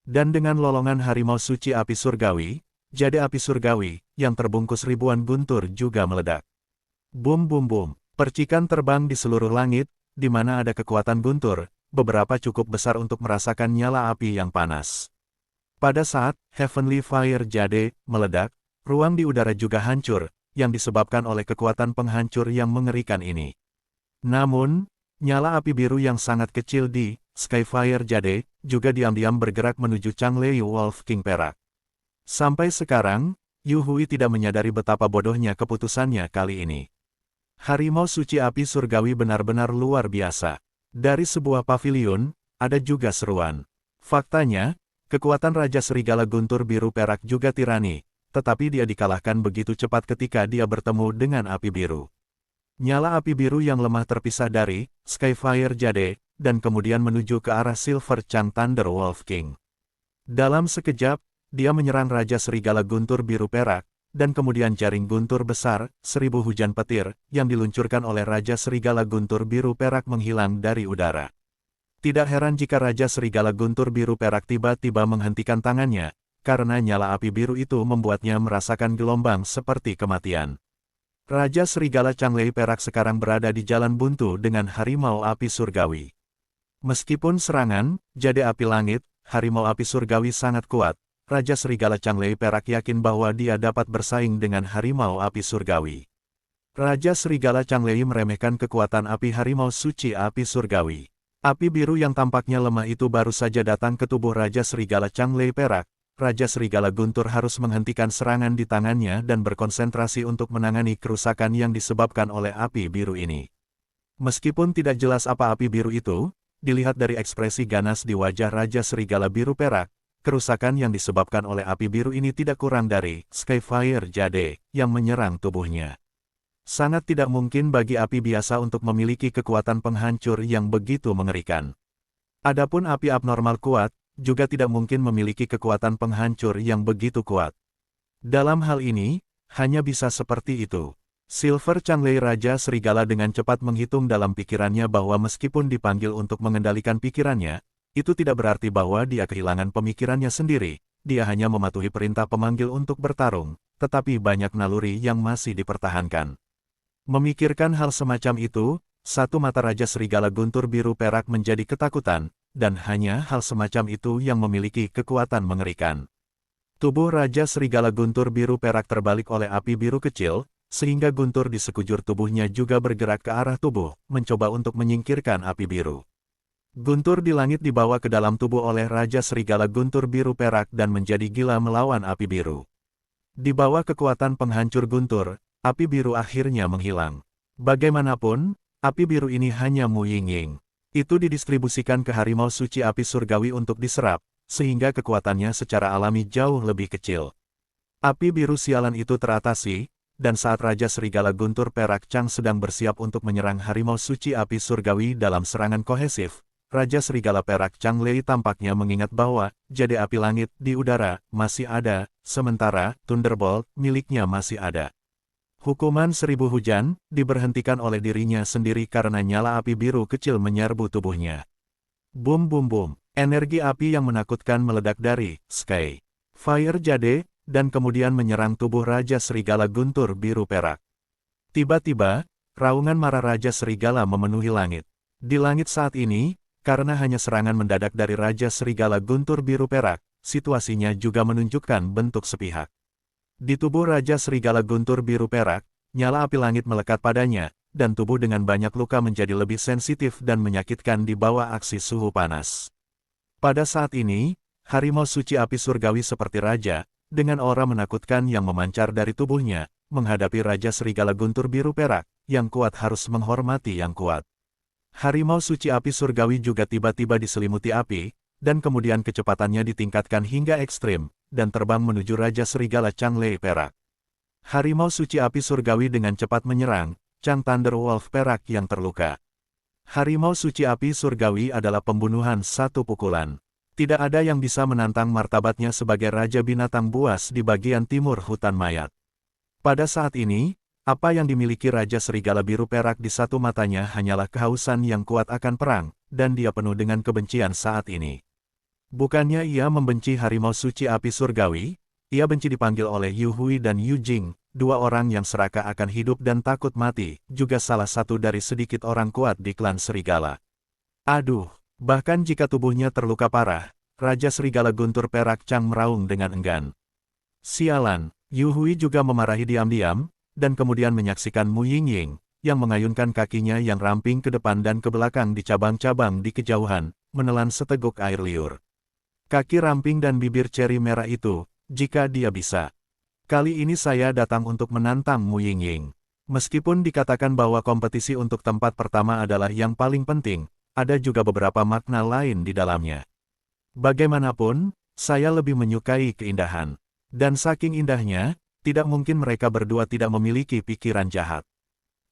S1: Dan dengan lolongan harimau suci api surgawi, jade api surgawi, yang terbungkus ribuan guntur juga meledak. Boom boom boom, percikan terbang di seluruh langit, di mana ada kekuatan guntur, beberapa cukup besar untuk merasakan nyala api yang panas. Pada saat Heavenly Fire Jade meledak, ruang di udara juga hancur, yang disebabkan oleh kekuatan penghancur yang mengerikan ini. Namun, nyala api biru yang sangat kecil di Skyfire Jade juga diam-diam bergerak menuju Changlei Wolf King Perak. Sampai sekarang, Yu Hui tidak menyadari betapa bodohnya keputusannya kali ini. Harimau suci api surgawi benar-benar luar biasa. Dari sebuah paviliun, ada juga seruan. Faktanya, kekuatan Raja Serigala Guntur Biru Perak juga tirani, tetapi dia dikalahkan begitu cepat ketika dia bertemu dengan api biru. Nyala api biru yang lemah terpisah dari Skyfire Jade, dan kemudian menuju ke arah Silver Chang Thunder Wolf King. Dalam sekejap, dia menyerang Raja Serigala Guntur Biru Perak, dan kemudian jaring guntur besar, 1000 hujan petir, yang diluncurkan oleh Raja Serigala Guntur Biru Perak menghilang dari udara. Tidak heran jika Raja Serigala Guntur Biru Perak tiba-tiba menghentikan tangannya, karena nyala api biru itu membuatnya merasakan gelombang seperti kematian. Raja Serigala Changlei Perak sekarang berada di jalan buntu dengan harimau api surgawi. Meskipun serangan, jade api langit, harimau api surgawi sangat kuat, Raja Serigala Changlei Perak yakin bahwa dia dapat bersaing dengan harimau api surgawi. Raja Serigala Changlei meremehkan kekuatan api harimau suci api surgawi. Api biru yang tampaknya lemah itu baru saja datang ke tubuh Raja Serigala Changlei Perak. Raja Serigala Guntur harus menghentikan serangan di tangannya dan berkonsentrasi untuk menangani kerusakan yang disebabkan oleh api biru ini. Meskipun tidak jelas apa api biru itu, dilihat dari ekspresi ganas di wajah Raja Serigala Biru Perak, kerusakan yang disebabkan oleh api biru ini tidak kurang dari Skyfire Jade yang menyerang tubuhnya. Sangat tidak mungkin bagi api biasa untuk memiliki kekuatan penghancur yang begitu mengerikan. Adapun api abnormal kuat, juga tidak mungkin memiliki kekuatan penghancur yang begitu kuat. Dalam hal ini, hanya bisa seperti itu. Silver Changlei Raja Serigala dengan cepat menghitung dalam pikirannya bahwa meskipun dipanggil untuk mengendalikan pikirannya, itu tidak berarti bahwa dia kehilangan pemikirannya sendiri, dia hanya mematuhi perintah pemanggil untuk bertarung, tetapi banyak naluri yang masih dipertahankan. Memikirkan hal semacam itu, satu mata Raja Serigala Guntur Biru Perak menjadi ketakutan, dan hanya hal semacam itu yang memiliki kekuatan mengerikan. Tubuh Raja Serigala Guntur Biru Perak terbalik oleh api biru kecil, sehingga guntur di sekujur tubuhnya juga bergerak ke arah tubuh, mencoba untuk menyingkirkan api biru. Guntur di langit dibawa ke dalam tubuh oleh Raja Serigala Guntur Biru Perak dan menjadi gila melawan api biru. Di bawah kekuatan penghancur guntur, api biru akhirnya menghilang. Bagaimanapun, api biru ini hanya Mu Yingying. Itu didistribusikan ke harimau suci api surgawi untuk diserap, sehingga kekuatannya secara alami jauh lebih kecil. Api biru sialan itu teratasi, dan saat Raja Serigala Guntur Perak Chang sedang bersiap untuk menyerang harimau suci api surgawi dalam serangan kohesif, Raja Serigala Perak Chang Lei tampaknya mengingat bahwa jade api langit di udara masih ada, sementara Thunderbolt miliknya masih ada. Hukuman 1000 hujan diberhentikan oleh dirinya sendiri karena nyala api biru kecil menyerbu tubuhnya. Boom boom boom, energi api yang menakutkan meledak dari Sky Fire Jade, dan kemudian menyerang tubuh Raja Serigala Guntur Biru Perak. Tiba-tiba, raungan marah Raja Serigala memenuhi langit. Di langit saat ini, karena hanya serangan mendadak dari Raja Serigala Guntur Biru Perak, situasinya juga menunjukkan bentuk sepihak. Di tubuh Raja Serigala Guntur Biru Perak, nyala api langit melekat padanya, dan tubuh dengan banyak luka menjadi lebih sensitif dan menyakitkan di bawah aksi suhu panas. Pada saat ini, harimau suci api surgawi seperti Raja, dengan aura menakutkan yang memancar dari tubuhnya, menghadapi Raja Serigala Guntur Biru Perak, yang kuat harus menghormati yang kuat. Harimau suci api surgawi juga tiba-tiba diselimuti api, dan kemudian kecepatannya ditingkatkan hingga ekstrim, dan terbang menuju Raja Serigala Chang Lei Perak. Harimau suci api surgawi dengan cepat menyerang Chang Thunder Wolf Perak yang terluka. Harimau suci api surgawi adalah pembunuhan satu pukulan. Tidak ada yang bisa menantang martabatnya sebagai Raja Binatang Buas di bagian timur hutan mayat. Pada saat ini, apa yang dimiliki Raja Serigala Biru Perak di satu matanya hanyalah kehausan yang kuat akan perang, dan dia penuh dengan kebencian saat ini. Bukannya ia membenci harimau suci api surgawi, ia benci dipanggil oleh Yu Hui dan Yu Jing, dua orang yang serakah akan hidup dan takut mati, juga salah satu dari sedikit orang kuat di klan Serigala. Aduh! Bahkan jika tubuhnya terluka parah, Raja Serigala Guntur Perak Chang meraung dengan enggan. Sialan, Yu Hui juga memarahi diam-diam, dan kemudian menyaksikan Mu Yingying, yang mengayunkan kakinya yang ramping ke depan dan ke belakang di cabang-cabang di kejauhan, menelan seteguk air liur. Kaki ramping dan bibir ceri merah itu, jika dia bisa. Kali ini saya datang untuk menantang Mu Yingying. Meskipun dikatakan bahwa kompetisi untuk tempat pertama adalah yang paling penting, ada juga beberapa makna lain di dalamnya. Bagaimanapun, saya lebih menyukai keindahan. Dan saking indahnya, tidak mungkin mereka berdua tidak memiliki pikiran jahat.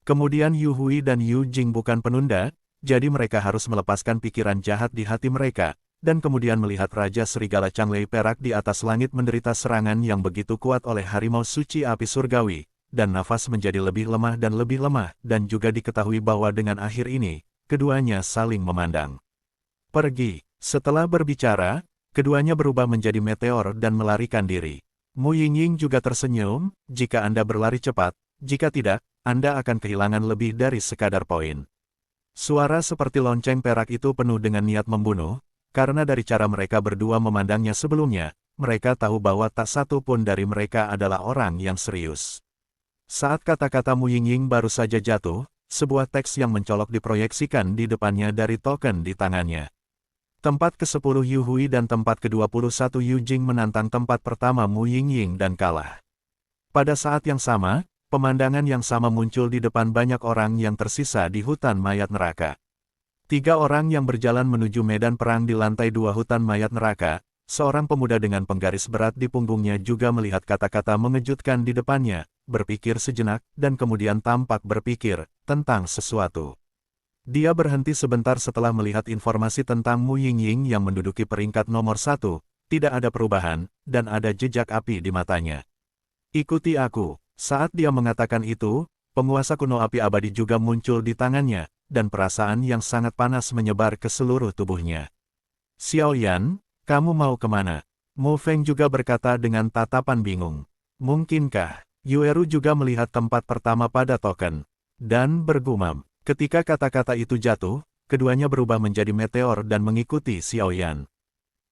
S1: Kemudian Yu Hui dan Yu Jing bukan penunda, jadi mereka harus melepaskan pikiran jahat di hati mereka, dan kemudian melihat Raja Serigala Chang Lei Perak di atas langit menderita serangan yang begitu kuat oleh harimau suci api surgawi, dan nafas menjadi lebih lemah, dan juga diketahui bahwa dengan akhir ini, keduanya saling memandang. Pergi. Setelah berbicara, keduanya berubah menjadi meteor dan melarikan diri. Mu Yingying juga tersenyum, jika Anda berlari cepat, jika tidak, Anda akan kehilangan lebih dari sekadar poin. Suara seperti lonceng perak itu penuh dengan niat membunuh, karena dari cara mereka berdua memandangnya sebelumnya, mereka tahu bahwa tak satu pun dari mereka adalah orang yang serius. Saat kata-kata Mu Yingying baru saja jatuh, sebuah teks yang mencolok diproyeksikan di depannya dari token di tangannya. Tempat ke-10 Yu Hui dan tempat ke-21 Yu Jing menantang tempat pertama Mu Yingying dan kalah. Pada saat yang sama, pemandangan yang sama muncul di depan banyak orang yang tersisa di hutan mayat neraka. 3 orang yang berjalan menuju medan perang di lantai 2 hutan mayat neraka, seorang pemuda dengan penggaris berat di punggungnya juga melihat kata-kata mengejutkan di depannya, berpikir sejenak, dan kemudian tampak berpikir tentang sesuatu. Dia berhenti sebentar setelah melihat informasi tentang Mu Yingying yang menduduki peringkat nomor 1, tidak ada perubahan, dan ada jejak api di matanya. Ikuti aku. Saat dia mengatakan itu, penguasa kuno api abadi juga muncul di tangannya, dan perasaan yang sangat panas menyebar ke seluruh tubuhnya. Xiao Yan, kamu mau kemana? Mu Feng juga berkata dengan tatapan bingung. Mungkinkah? Yueru juga melihat tempat pertama pada token. Dan bergumam. Ketika kata-kata itu jatuh, keduanya berubah menjadi meteor dan mengikuti Xiao Yan.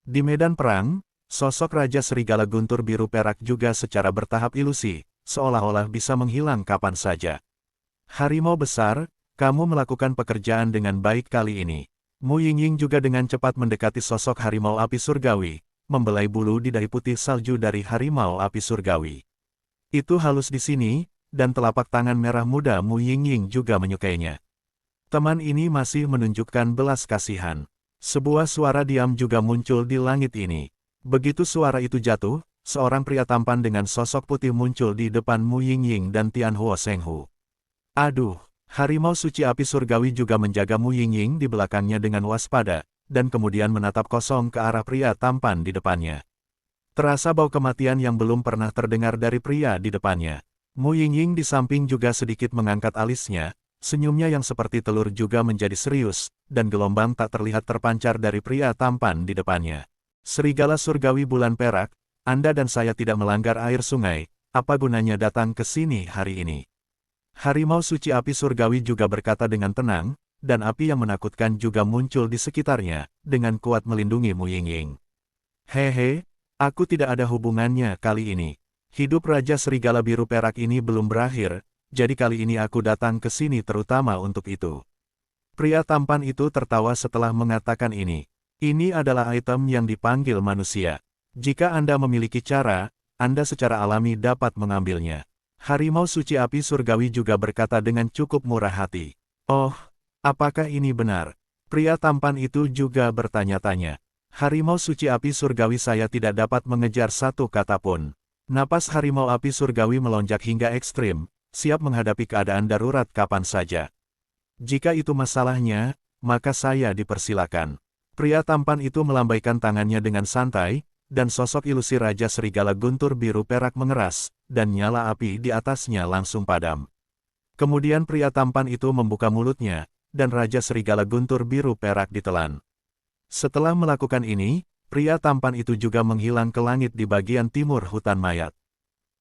S1: Di medan perang, sosok Raja Serigala Guntur Biru Perak juga secara bertahap ilusi, seolah-olah bisa menghilang kapan saja. Harimau besar, kamu melakukan pekerjaan dengan baik kali ini. Mu Yingying juga dengan cepat mendekati sosok harimau api surgawi, membelai bulu di dahi putih salju dari harimau api surgawi. Itu halus di sini, dan telapak tangan merah muda Mu Yingying juga menyukainya. Teman ini masih menunjukkan belas kasihan. Sebuah suara diam juga muncul di langit ini. Begitu suara itu jatuh, seorang pria tampan dengan sosok putih muncul di depan Mu Yingying dan Tianhuo Shenghu. Aduh, harimau suci api surgawi juga menjaga Mu Yingying di belakangnya dengan waspada, dan kemudian menatap kosong ke arah pria tampan di depannya. Terasa bau kematian yang belum pernah terdengar dari pria di depannya. Mu Yingying di samping juga sedikit mengangkat alisnya, senyumnya yang seperti telur juga menjadi serius, dan gelombang tak terlihat terpancar dari pria tampan di depannya. Serigala surgawi bulan perak, Anda dan saya tidak melanggar air sungai, apa gunanya datang ke sini hari ini? Harimau suci api surgawi juga berkata dengan tenang, dan api yang menakutkan juga muncul di sekitarnya, dengan kuat melindungi Mu Yingying. Hehe, aku tidak ada hubungannya kali ini. Hidup Raja Serigala Biru Perak ini belum berakhir, jadi kali ini aku datang ke sini terutama untuk itu. Pria tampan itu tertawa setelah mengatakan ini. Ini adalah item yang dipanggil manusia. Jika Anda memiliki cara, Anda secara alami dapat mengambilnya. Harimau suci api surgawi juga berkata dengan cukup murah hati. Oh, apakah ini benar? Pria tampan itu juga bertanya-tanya. Harimau suci api surgawi saya tidak dapat mengejar satu kata pun. Napas harimau api surgawi melonjak hingga ekstrim, siap menghadapi keadaan darurat kapan saja. Jika itu masalahnya, maka saya dipersilakan. Pria tampan itu melambaikan tangannya dengan santai, dan sosok ilusi Raja Serigala Guntur Biru Perak mengeras, dan nyala api di atasnya langsung padam. Kemudian pria tampan itu membuka mulutnya, dan Raja Serigala Guntur Biru Perak ditelan. Setelah melakukan ini, pria tampan itu juga menghilang ke langit di bagian timur hutan mayat.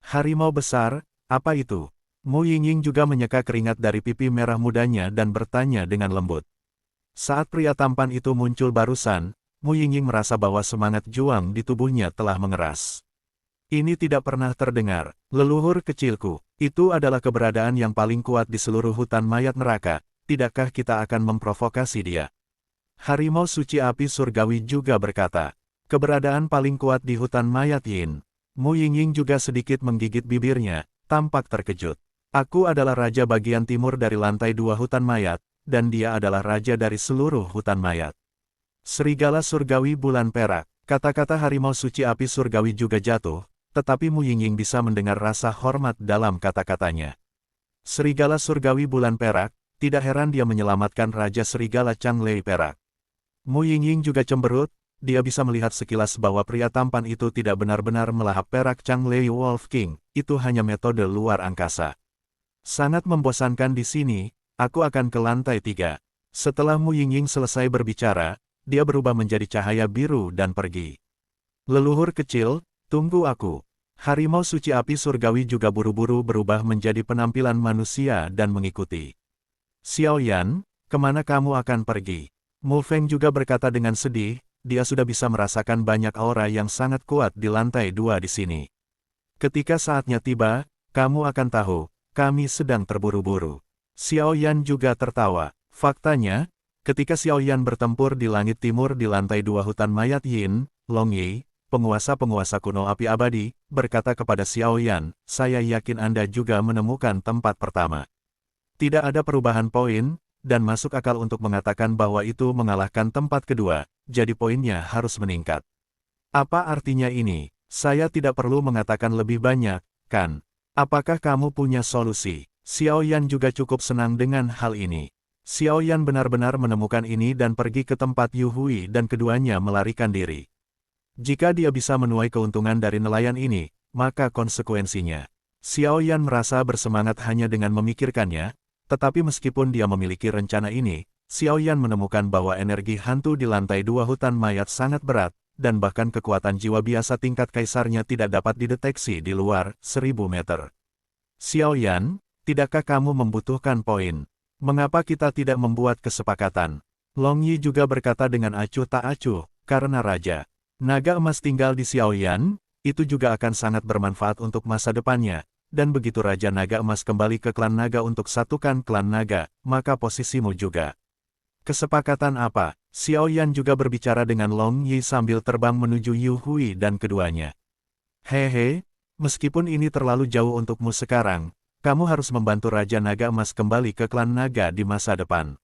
S1: Harimau besar, apa itu? Mu Yingying juga menyeka keringat dari pipi merah mudanya dan bertanya dengan lembut. Saat pria tampan itu muncul barusan, Mu Yingying merasa bahwa semangat juang di tubuhnya telah mengeras. Ini tidak pernah terdengar, leluhur kecilku, itu adalah keberadaan yang paling kuat di seluruh hutan mayat neraka, tidakkah kita akan memprovokasi dia? Harimau suci api surgawi juga berkata. Keberadaan paling kuat di hutan mayat Yin. Mu Yingying juga sedikit menggigit bibirnya, tampak terkejut. Aku adalah raja bagian timur dari lantai 2 hutan mayat, dan dia adalah raja dari seluruh hutan mayat. Serigala surgawi bulan perak. Kata-kata harimau suci api surgawi juga jatuh, tetapi Mu Yingying bisa mendengar rasa hormat dalam kata-katanya. Serigala surgawi bulan perak, tidak heran dia menyelamatkan Raja Serigala Changlei Perak. Mu Yingying juga cemberut. Dia bisa melihat sekilas bahwa pria tampan itu tidak benar-benar melahap perak Changlei Wolf King, itu hanya metode luar angkasa. Sangat membosankan di sini, aku akan ke lantai 3. Setelah Mu Yingying selesai berbicara, dia berubah menjadi cahaya biru dan pergi. Leluhur kecil, tunggu aku. Harimau suci api surgawi juga buru-buru berubah menjadi penampilan manusia dan mengikuti. Xiao Yan, kemana kamu akan pergi? Mu Feng juga berkata dengan sedih. Dia sudah bisa merasakan banyak aura yang sangat kuat di lantai 2 di sini. Ketika saatnya tiba, kamu akan tahu, kami sedang terburu-buru. Xiao Yan juga tertawa. Faktanya, ketika Xiao Yan bertempur di langit timur di lantai 2 hutan mayat Yin, Long Yi, penguasa-penguasa kuno api abadi, berkata kepada Xiao Yan, saya yakin Anda juga menemukan tempat pertama. Tidak ada perubahan poin, dan masuk akal untuk mengatakan bahwa itu mengalahkan tempat kedua, jadi poinnya harus meningkat. Apa artinya ini? Saya tidak perlu mengatakan lebih banyak, kan? Apakah kamu punya solusi? Xiao Yan juga cukup senang dengan hal ini. Xiao Yan benar-benar menemukan ini dan pergi ke tempat Yu Hui dan keduanya melarikan diri. Jika dia bisa menuai keuntungan dari nelayan ini, maka konsekuensinya. Xiao Yan merasa bersemangat hanya dengan memikirkannya, tetapi meskipun dia memiliki rencana ini, Xiao Yan menemukan bahwa energi hantu di lantai 2 hutan mayat sangat berat, dan bahkan kekuatan jiwa biasa tingkat kaisarnya tidak dapat dideteksi di luar 1000 meter. Xiao Yan, tidakkah kamu membutuhkan poin? Mengapa kita tidak membuat kesepakatan? Long Yi juga berkata dengan acuh tak acuh, karena Raja Naga Emas tinggal di Xiao Yan, itu juga akan sangat bermanfaat untuk masa depannya, dan begitu Raja Naga Emas kembali ke klan naga untuk satukan klan naga, maka posisimu juga. Kesepakatan apa? Xiao Yan juga berbicara dengan Long Yi sambil terbang menuju Yu Hui dan keduanya. Hehe, meskipun ini terlalu jauh untukmu sekarang, kamu harus membantu Raja Naga Emas kembali ke klan naga di masa depan.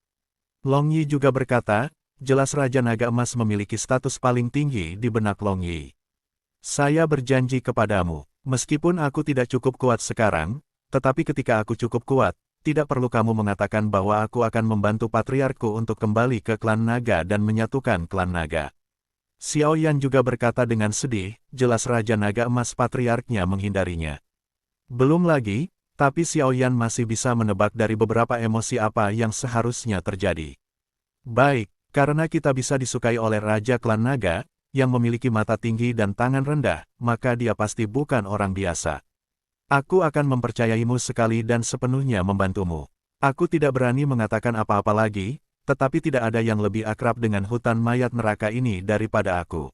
S1: Long Yi juga berkata, jelas Raja Naga Emas memiliki status paling tinggi di benak Long Yi. Saya berjanji kepadamu, meskipun aku tidak cukup kuat sekarang, tetapi ketika aku cukup kuat, tidak perlu kamu mengatakan bahwa aku akan membantu patriarkku untuk kembali ke klan naga dan menyatukan klan naga. Xiao Yan juga berkata dengan sedih, jelas Raja Naga Emas patriarknya menghindarinya. Belum lagi, tapi Xiao Yan masih bisa menebak dari beberapa emosi apa yang seharusnya terjadi. Baik, karena kita bisa disukai oleh Raja Klan Naga, yang memiliki mata tinggi dan tangan rendah, maka dia pasti bukan orang biasa. Aku akan mempercayaimu sekali dan sepenuhnya membantumu. Aku tidak berani mengatakan apa-apa lagi, tetapi tidak ada yang lebih akrab dengan hutan mayat neraka ini daripada aku.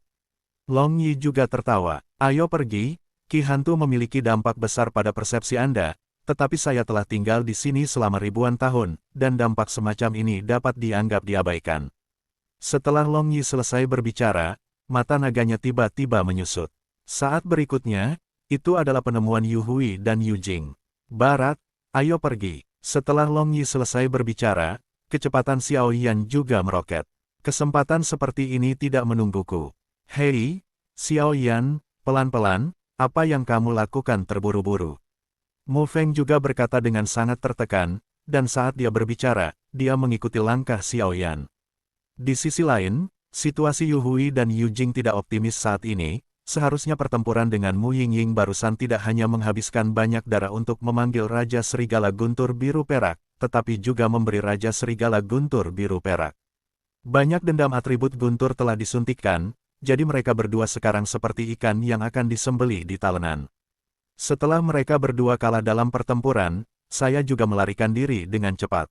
S1: Long Yi juga tertawa. Ayo pergi, Ki Hantu memiliki dampak besar pada persepsi Anda, tetapi saya telah tinggal di sini selama ribuan tahun, dan dampak semacam ini dapat dianggap diabaikan. Setelah Long Yi selesai berbicara, mata naganya tiba-tiba menyusut. Saat berikutnya, itu adalah penemuan Yu Hui dan Yu Jing. Barat, ayo pergi. Setelah Long Yi selesai berbicara, kecepatan Xiao Yan juga meroket. Kesempatan seperti ini tidak menungguku. Hei, Xiao Yan, pelan-pelan, apa yang kamu lakukan terburu-buru? Mu Feng juga berkata dengan sangat tertekan, dan saat dia berbicara, dia mengikuti langkah Xiao Yan. Di sisi lain, situasi Yu Hui dan Yu Jing tidak optimis saat ini. Seharusnya pertempuran dengan Mu Yingying barusan tidak hanya menghabiskan banyak darah untuk memanggil Raja Serigala Guntur Biru Perak, tetapi juga memberi Raja Serigala Guntur Biru Perak. Banyak dendam atribut Guntur telah disuntikkan, jadi mereka berdua sekarang seperti ikan yang akan disembelih di talenan. Setelah mereka berdua kalah dalam pertempuran, saya juga melarikan diri dengan cepat.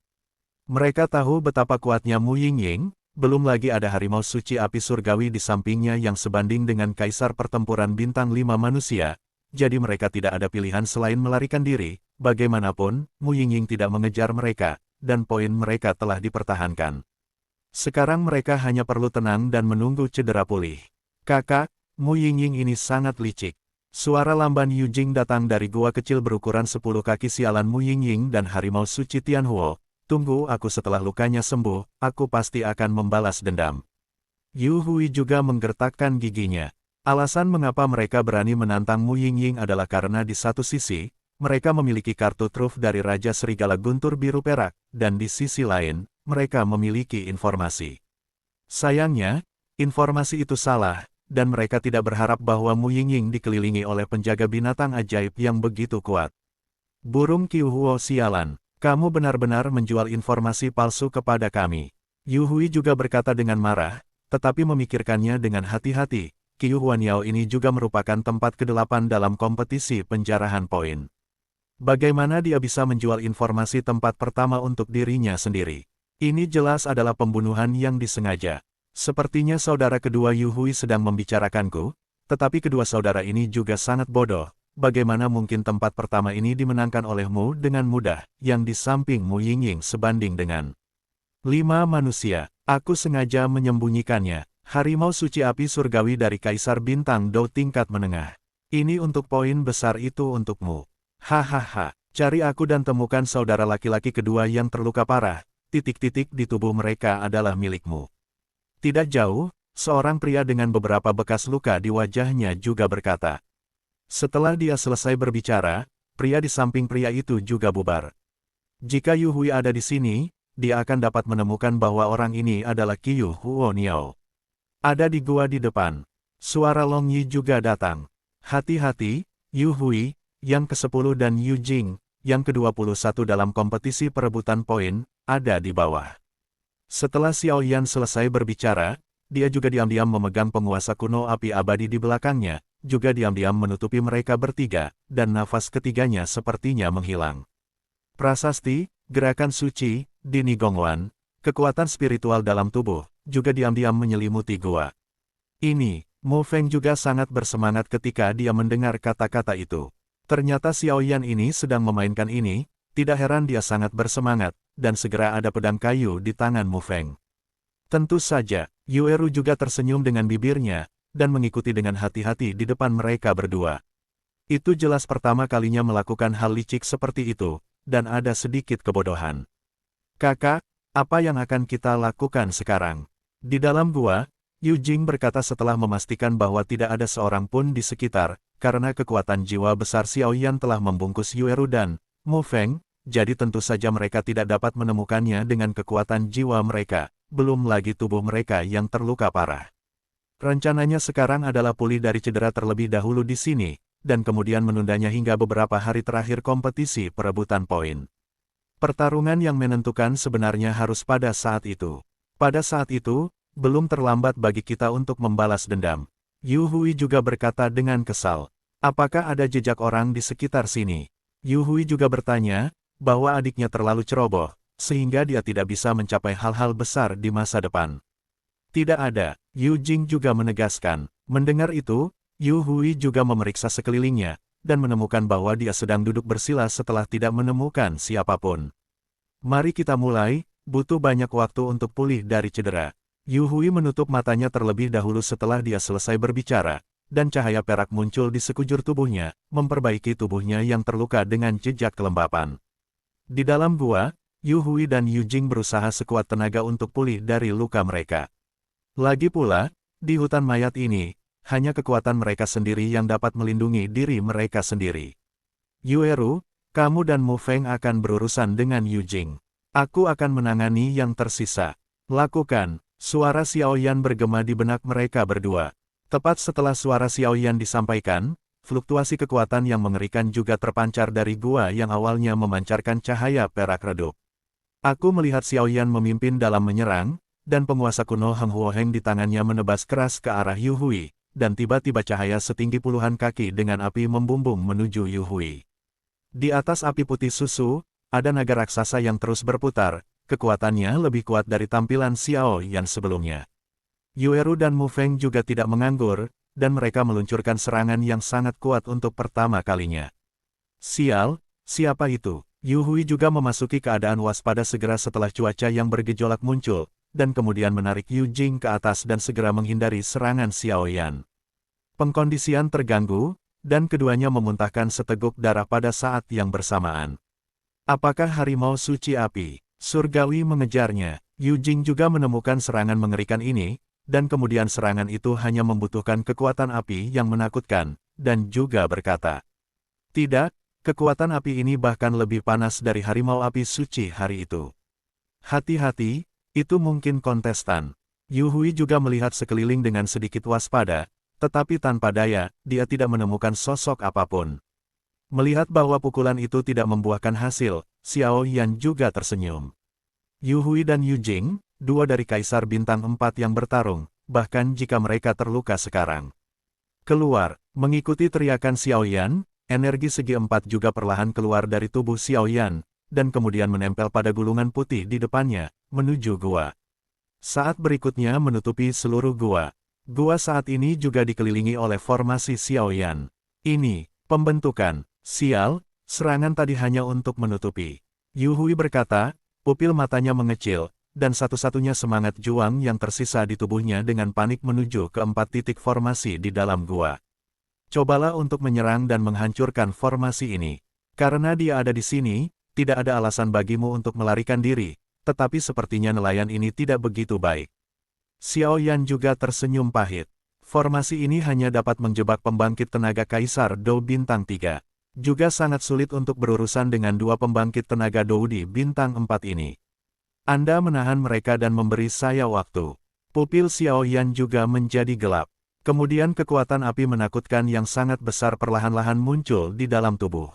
S1: Mereka tahu betapa kuatnya Mu Yingying. Belum lagi ada harimau suci api surgawi di sampingnya yang sebanding dengan kaisar pertempuran bintang 5 manusia, jadi mereka tidak ada pilihan selain melarikan diri. Bagaimanapun, Mu Yingying tidak mengejar mereka, dan poin mereka telah dipertahankan. Sekarang mereka hanya perlu tenang dan menunggu cedera pulih. Kakak, Mu Yingying ini sangat licik. Suara lamban Yu Jing datang dari gua kecil berukuran 10 kaki sialan Mu Yingying dan harimau suci Tianhuo. Tunggu aku setelah lukanya sembuh, aku pasti akan membalas dendam. Yu Hui juga menggertakkan giginya. Alasan mengapa mereka berani menantang Mu Yingying adalah karena di satu sisi, mereka memiliki kartu truf dari Raja Serigala Guntur Biru Perak, dan di sisi lain, mereka memiliki informasi. Sayangnya, informasi itu salah, dan mereka tidak berharap bahwa Mu Yingying dikelilingi oleh penjaga binatang ajaib yang begitu kuat. Burung Qiuhuo sialan. Kamu benar-benar menjual informasi palsu kepada kami. Yu Hui juga berkata dengan marah, tetapi memikirkannya dengan hati-hati. Qiu Huanyao ini juga merupakan tempat ke-8 dalam kompetisi penjarahan poin. Bagaimana dia bisa menjual informasi tempat pertama untuk dirinya sendiri? Ini jelas adalah pembunuhan yang disengaja. Sepertinya saudara kedua Yu Hui sedang membicarakanku, tetapi kedua saudara ini juga sangat bodoh. Bagaimana mungkin tempat pertama ini dimenangkan olehmu dengan mudah, yang di samping Mu Yingying sebanding dengan 5 manusia. Aku sengaja menyembunyikannya. Harimau suci api surgawi dari Kaisar Bintang Dou tingkat menengah. Ini untuk poin besar itu untukmu. Hahaha, cari aku dan temukan saudara laki-laki kedua yang terluka parah. Titik-titik di tubuh mereka adalah milikmu. Tidak jauh, seorang pria dengan beberapa bekas luka di wajahnya juga berkata. Setelah dia selesai berbicara, pria di samping pria itu juga bubar. Jika Yu Hui ada di sini, dia akan dapat menemukan bahwa orang ini adalah Qiu Huoniao. Ada di gua di depan. Suara Long Yi juga datang. Hati-hati, Yu Hui, yang ke-10 dan Yu Jing, yang ke-21 dalam kompetisi perebutan poin, ada di bawah. Setelah Xiao Yan selesai berbicara, dia juga diam-diam memegang penguasa kuno api abadi di belakangnya, juga diam-diam menutupi mereka bertiga, dan nafas ketiganya sepertinya menghilang. Prasasti, gerakan suci, Dini Gongwan, kekuatan spiritual dalam tubuh, juga diam-diam menyelimuti gua. Ini, Mu Feng juga sangat bersemangat ketika dia mendengar kata-kata itu. Ternyata Xiao Yan ini sedang memainkan ini, tidak heran dia sangat bersemangat, dan segera ada pedang kayu di tangan Mu Feng. Tentu saja, Yueru juga tersenyum dengan bibirnya, dan mengikuti dengan hati-hati di depan mereka berdua. Itu jelas pertama kalinya melakukan hal licik seperti itu, dan ada sedikit kebodohan. Kakak, apa yang akan kita lakukan sekarang? Di dalam gua, Yu Jing berkata setelah memastikan bahwa tidak ada seorang pun di sekitar, karena kekuatan jiwa besar Xiao Yan telah membungkus Yueru dan Mu Feng, jadi tentu saja mereka tidak dapat menemukannya dengan kekuatan jiwa mereka, belum lagi tubuh mereka yang terluka parah. Rencananya sekarang adalah pulih dari cedera terlebih dahulu di sini, dan kemudian menundanya hingga beberapa hari terakhir kompetisi perebutan poin. Pertarungan yang menentukan sebenarnya harus pada saat itu. Pada saat itu, belum terlambat bagi kita untuk membalas dendam. Yu Hui juga berkata dengan kesal. Apakah ada jejak orang di sekitar sini? Yu Hui juga bertanya, bahwa adiknya terlalu ceroboh, sehingga dia tidak bisa mencapai hal-hal besar di masa depan. Tidak ada, Yu Jing juga menegaskan. Mendengar itu, Yu Hui juga memeriksa sekelilingnya, dan menemukan bahwa dia sedang duduk bersila setelah tidak menemukan siapapun. Mari kita mulai, butuh banyak waktu untuk pulih dari cedera. Yu Hui menutup matanya terlebih dahulu setelah dia selesai berbicara, dan cahaya perak muncul di sekujur tubuhnya, memperbaiki tubuhnya yang terluka dengan jejak kelembapan. Di dalam gua, Yu Hui dan Yu Jing berusaha sekuat tenaga untuk pulih dari luka mereka. Lagi pula, di hutan mayat ini, hanya kekuatan mereka sendiri yang dapat melindungi diri mereka sendiri. Yueru, kamu dan Mu Feng akan berurusan dengan Yu Jing. Aku akan menangani yang tersisa. Lakukan. Suara Xiao Yan bergema di benak mereka berdua. Tepat setelah suara Xiao Yan disampaikan, fluktuasi kekuatan yang mengerikan juga terpancar dari gua yang awalnya memancarkan cahaya perak redup. Aku melihat Xiao Yan memimpin dalam menyerang, dan penguasa kuno Heng Huoheng di tangannya menebas keras ke arah Yu Hui, dan tiba-tiba cahaya setinggi puluhan kaki dengan api membumbung menuju Yu Hui. Di atas api putih susu, ada naga raksasa yang terus berputar. Kekuatannya lebih kuat dari tampilan Xiao Yan sebelumnya. Yueru dan Mu Feng juga tidak menganggur, dan mereka meluncurkan serangan yang sangat kuat untuk pertama kalinya. Sial, siapa itu? Yu Hui juga memasuki keadaan waspada segera setelah cuaca yang bergejolak muncul, dan kemudian menarik Yu Jing ke atas dan segera menghindari serangan Xiao Yan. Pengkondisian terganggu, dan keduanya memuntahkan seteguk darah pada saat yang bersamaan. Apakah harimau suci api? Surgawi mengejarnya. Yu Jing juga menemukan serangan mengerikan ini, dan kemudian serangan itu hanya membutuhkan kekuatan api yang menakutkan, dan juga berkata, tidak, kekuatan api ini bahkan lebih panas dari harimau api suci hari itu. Hati-hati, itu mungkin kontestan. Yu Hui juga melihat sekeliling dengan sedikit waspada, tetapi tanpa daya, dia tidak menemukan sosok apapun. Melihat bahwa pukulan itu tidak membuahkan hasil, Xiao Yan juga tersenyum. Yu Hui dan Yu Jing, dua dari Kaisar Bintang 4 yang bertarung, bahkan jika mereka terluka sekarang. Keluar, mengikuti teriakan Xiao Yan, energi segi 4 juga perlahan keluar dari tubuh Xiao Yan, dan kemudian menempel pada gulungan putih di depannya, menuju gua. Saat berikutnya menutupi seluruh gua. Gua saat ini juga dikelilingi oleh formasi Xiao Yan. Ini, pembentukan. Sial, serangan tadi hanya untuk menutupi. Yu Hui berkata, pupil matanya mengecil, dan satu-satunya semangat juang yang tersisa di tubuhnya dengan panik menuju ke 4 titik formasi di dalam gua. Cobalah untuk menyerang dan menghancurkan formasi ini. Karena dia ada di sini, tidak ada alasan bagimu untuk melarikan diri, tetapi sepertinya nelayan ini tidak begitu baik. Xiao Yan juga tersenyum pahit. Formasi ini hanya dapat menjebak pembangkit tenaga Kaisar Dou Bintang 3. Juga sangat sulit untuk berurusan dengan dua pembangkit tenaga Dou di Bintang 4 ini. Anda menahan mereka dan memberi saya waktu. Pupil Xiao Yan juga menjadi gelap. Kemudian kekuatan api menakutkan yang sangat besar perlahan-lahan muncul di dalam tubuh.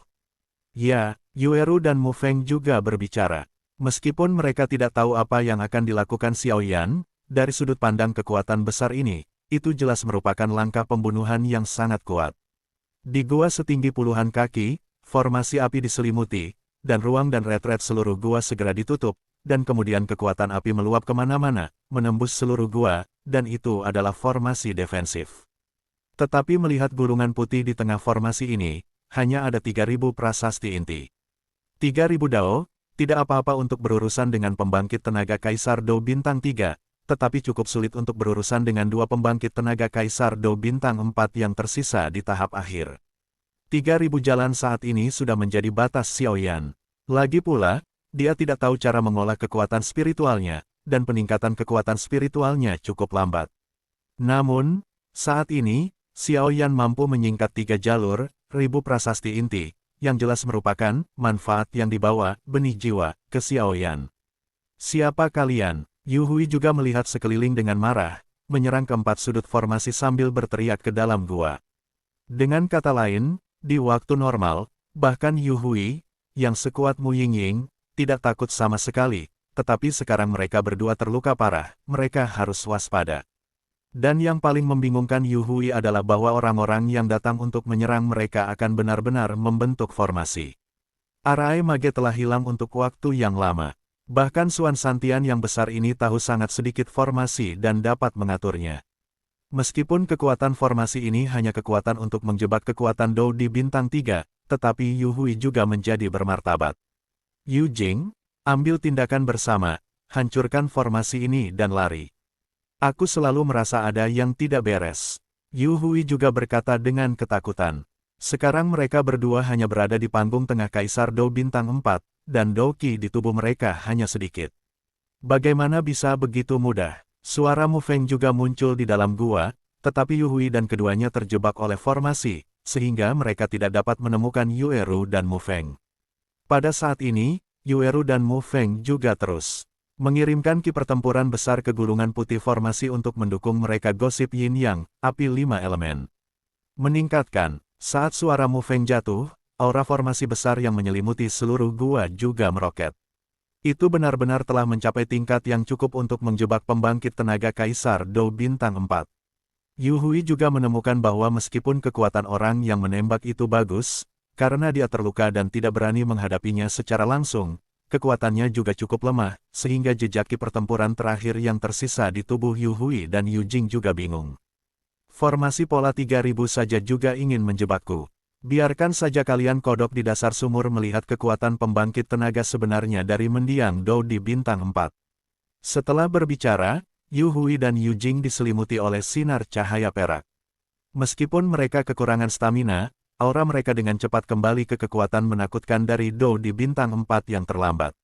S1: Ya, Yueru dan Mu Feng juga berbicara. Meskipun mereka tidak tahu apa yang akan dilakukan Xiao Yan, dari sudut pandang kekuatan besar ini, itu jelas merupakan langkah pembunuhan yang sangat kuat. Di gua setinggi puluhan kaki, formasi api diselimuti, dan ruang dan retret seluruh gua segera ditutup, dan kemudian kekuatan api meluap kemana-mana, menembus seluruh gua, dan itu adalah formasi defensif. Tetapi melihat gulungan putih di tengah formasi ini, hanya ada 3.000 prasasti inti. 3.000 dao, tidak apa-apa untuk berurusan dengan pembangkit tenaga Kaisar Dao Bintang 3, tetapi cukup sulit untuk berurusan dengan dua pembangkit tenaga Kaisar Dao Bintang 4 yang tersisa di tahap akhir. 3.000 jalan saat ini sudah menjadi batas Xiao Yan. Lagi pula, dia tidak tahu cara mengolah kekuatan spiritualnya, dan peningkatan kekuatan spiritualnya cukup lambat. Namun, saat ini, Xiao Yan mampu menyingkat 3 jalur, 1000 prasasti inti, yang jelas merupakan manfaat yang dibawa benih jiwa ke Xiao Yan. Siapa kalian? Yu Hui juga melihat sekeliling dengan marah, menyerang keempat sudut formasi sambil berteriak ke dalam gua. Dengan kata lain, di waktu normal, bahkan Yu Hui, yang sekuat Mu Yingying, tidak takut sama sekali, tetapi sekarang mereka berdua terluka parah, mereka harus waspada. Dan yang paling membingungkan Yu Hui adalah bahwa orang-orang yang datang untuk menyerang mereka akan benar-benar membentuk formasi. Arai Mage telah hilang untuk waktu yang lama. Bahkan Suan Santian yang besar ini tahu sangat sedikit formasi dan dapat mengaturnya. Meskipun kekuatan formasi ini hanya kekuatan untuk menjebak kekuatan Dao di bintang 3, tetapi Yu Hui juga menjadi bermartabat. Yu Jing, ambil tindakan bersama, hancurkan formasi ini dan lari. Aku selalu merasa ada yang tidak beres. Yu Hui juga berkata dengan ketakutan. Sekarang mereka berdua hanya berada di panggung tengah Kaisar Dao Bintang 4, dan Dao Qi di tubuh mereka hanya sedikit. Bagaimana bisa begitu mudah? Suara Mu Feng juga muncul di dalam gua, tetapi Yu Hui dan keduanya terjebak oleh formasi, sehingga mereka tidak dapat menemukan Yu Eru dan Mu Feng. Pada saat ini, Yu Eru dan Mu Feng juga terus mengirimkan ki pertempuran besar ke gulungan putih formasi untuk mendukung mereka gosip Yin Yang, api 5 elemen. Meningkatkan, saat suara Mu Feng jatuh, aura formasi besar yang menyelimuti seluruh gua juga meroket. Itu benar-benar telah mencapai tingkat yang cukup untuk menjebak pembangkit tenaga Kaisar Dao Bintang 4. Yu Hui juga menemukan bahwa meskipun kekuatan orang yang menembak itu bagus, karena dia terluka dan tidak berani menghadapinya secara langsung, kekuatannya juga cukup lemah, sehingga jejak ki pertempuran terakhir yang tersisa di tubuh Yu Hui dan Yu Jing juga bingung. Formasi pola 3000 saja juga ingin menjebakku. Biarkan saja kalian kodok di dasar sumur melihat kekuatan pembangkit tenaga sebenarnya dari mendiang Dao di bintang 4. Setelah berbicara, Yu Hui dan Yu Jing diselimuti oleh sinar cahaya perak. Meskipun mereka kekurangan stamina, aura mereka dengan cepat kembali ke kekuatan menakutkan dari Dao di bintang 4 yang terlambat.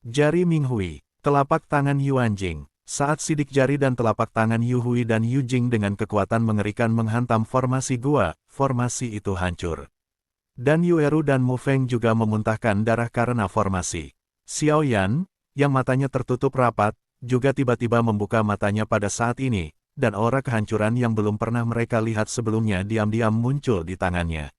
S1: Jari Ming Hui, telapak tangan Yuan Jing. Saat sidik jari dan telapak tangan Yu Hui dan Yu Jing dengan kekuatan mengerikan menghantam formasi gua, formasi itu hancur. Dan Yu Eru dan Mu Feng juga memuntahkan darah karena formasi. Xiao Yan, yang matanya tertutup rapat, juga tiba-tiba membuka matanya pada saat ini, dan aura kehancuran yang belum pernah mereka lihat sebelumnya diam-diam muncul di tangannya.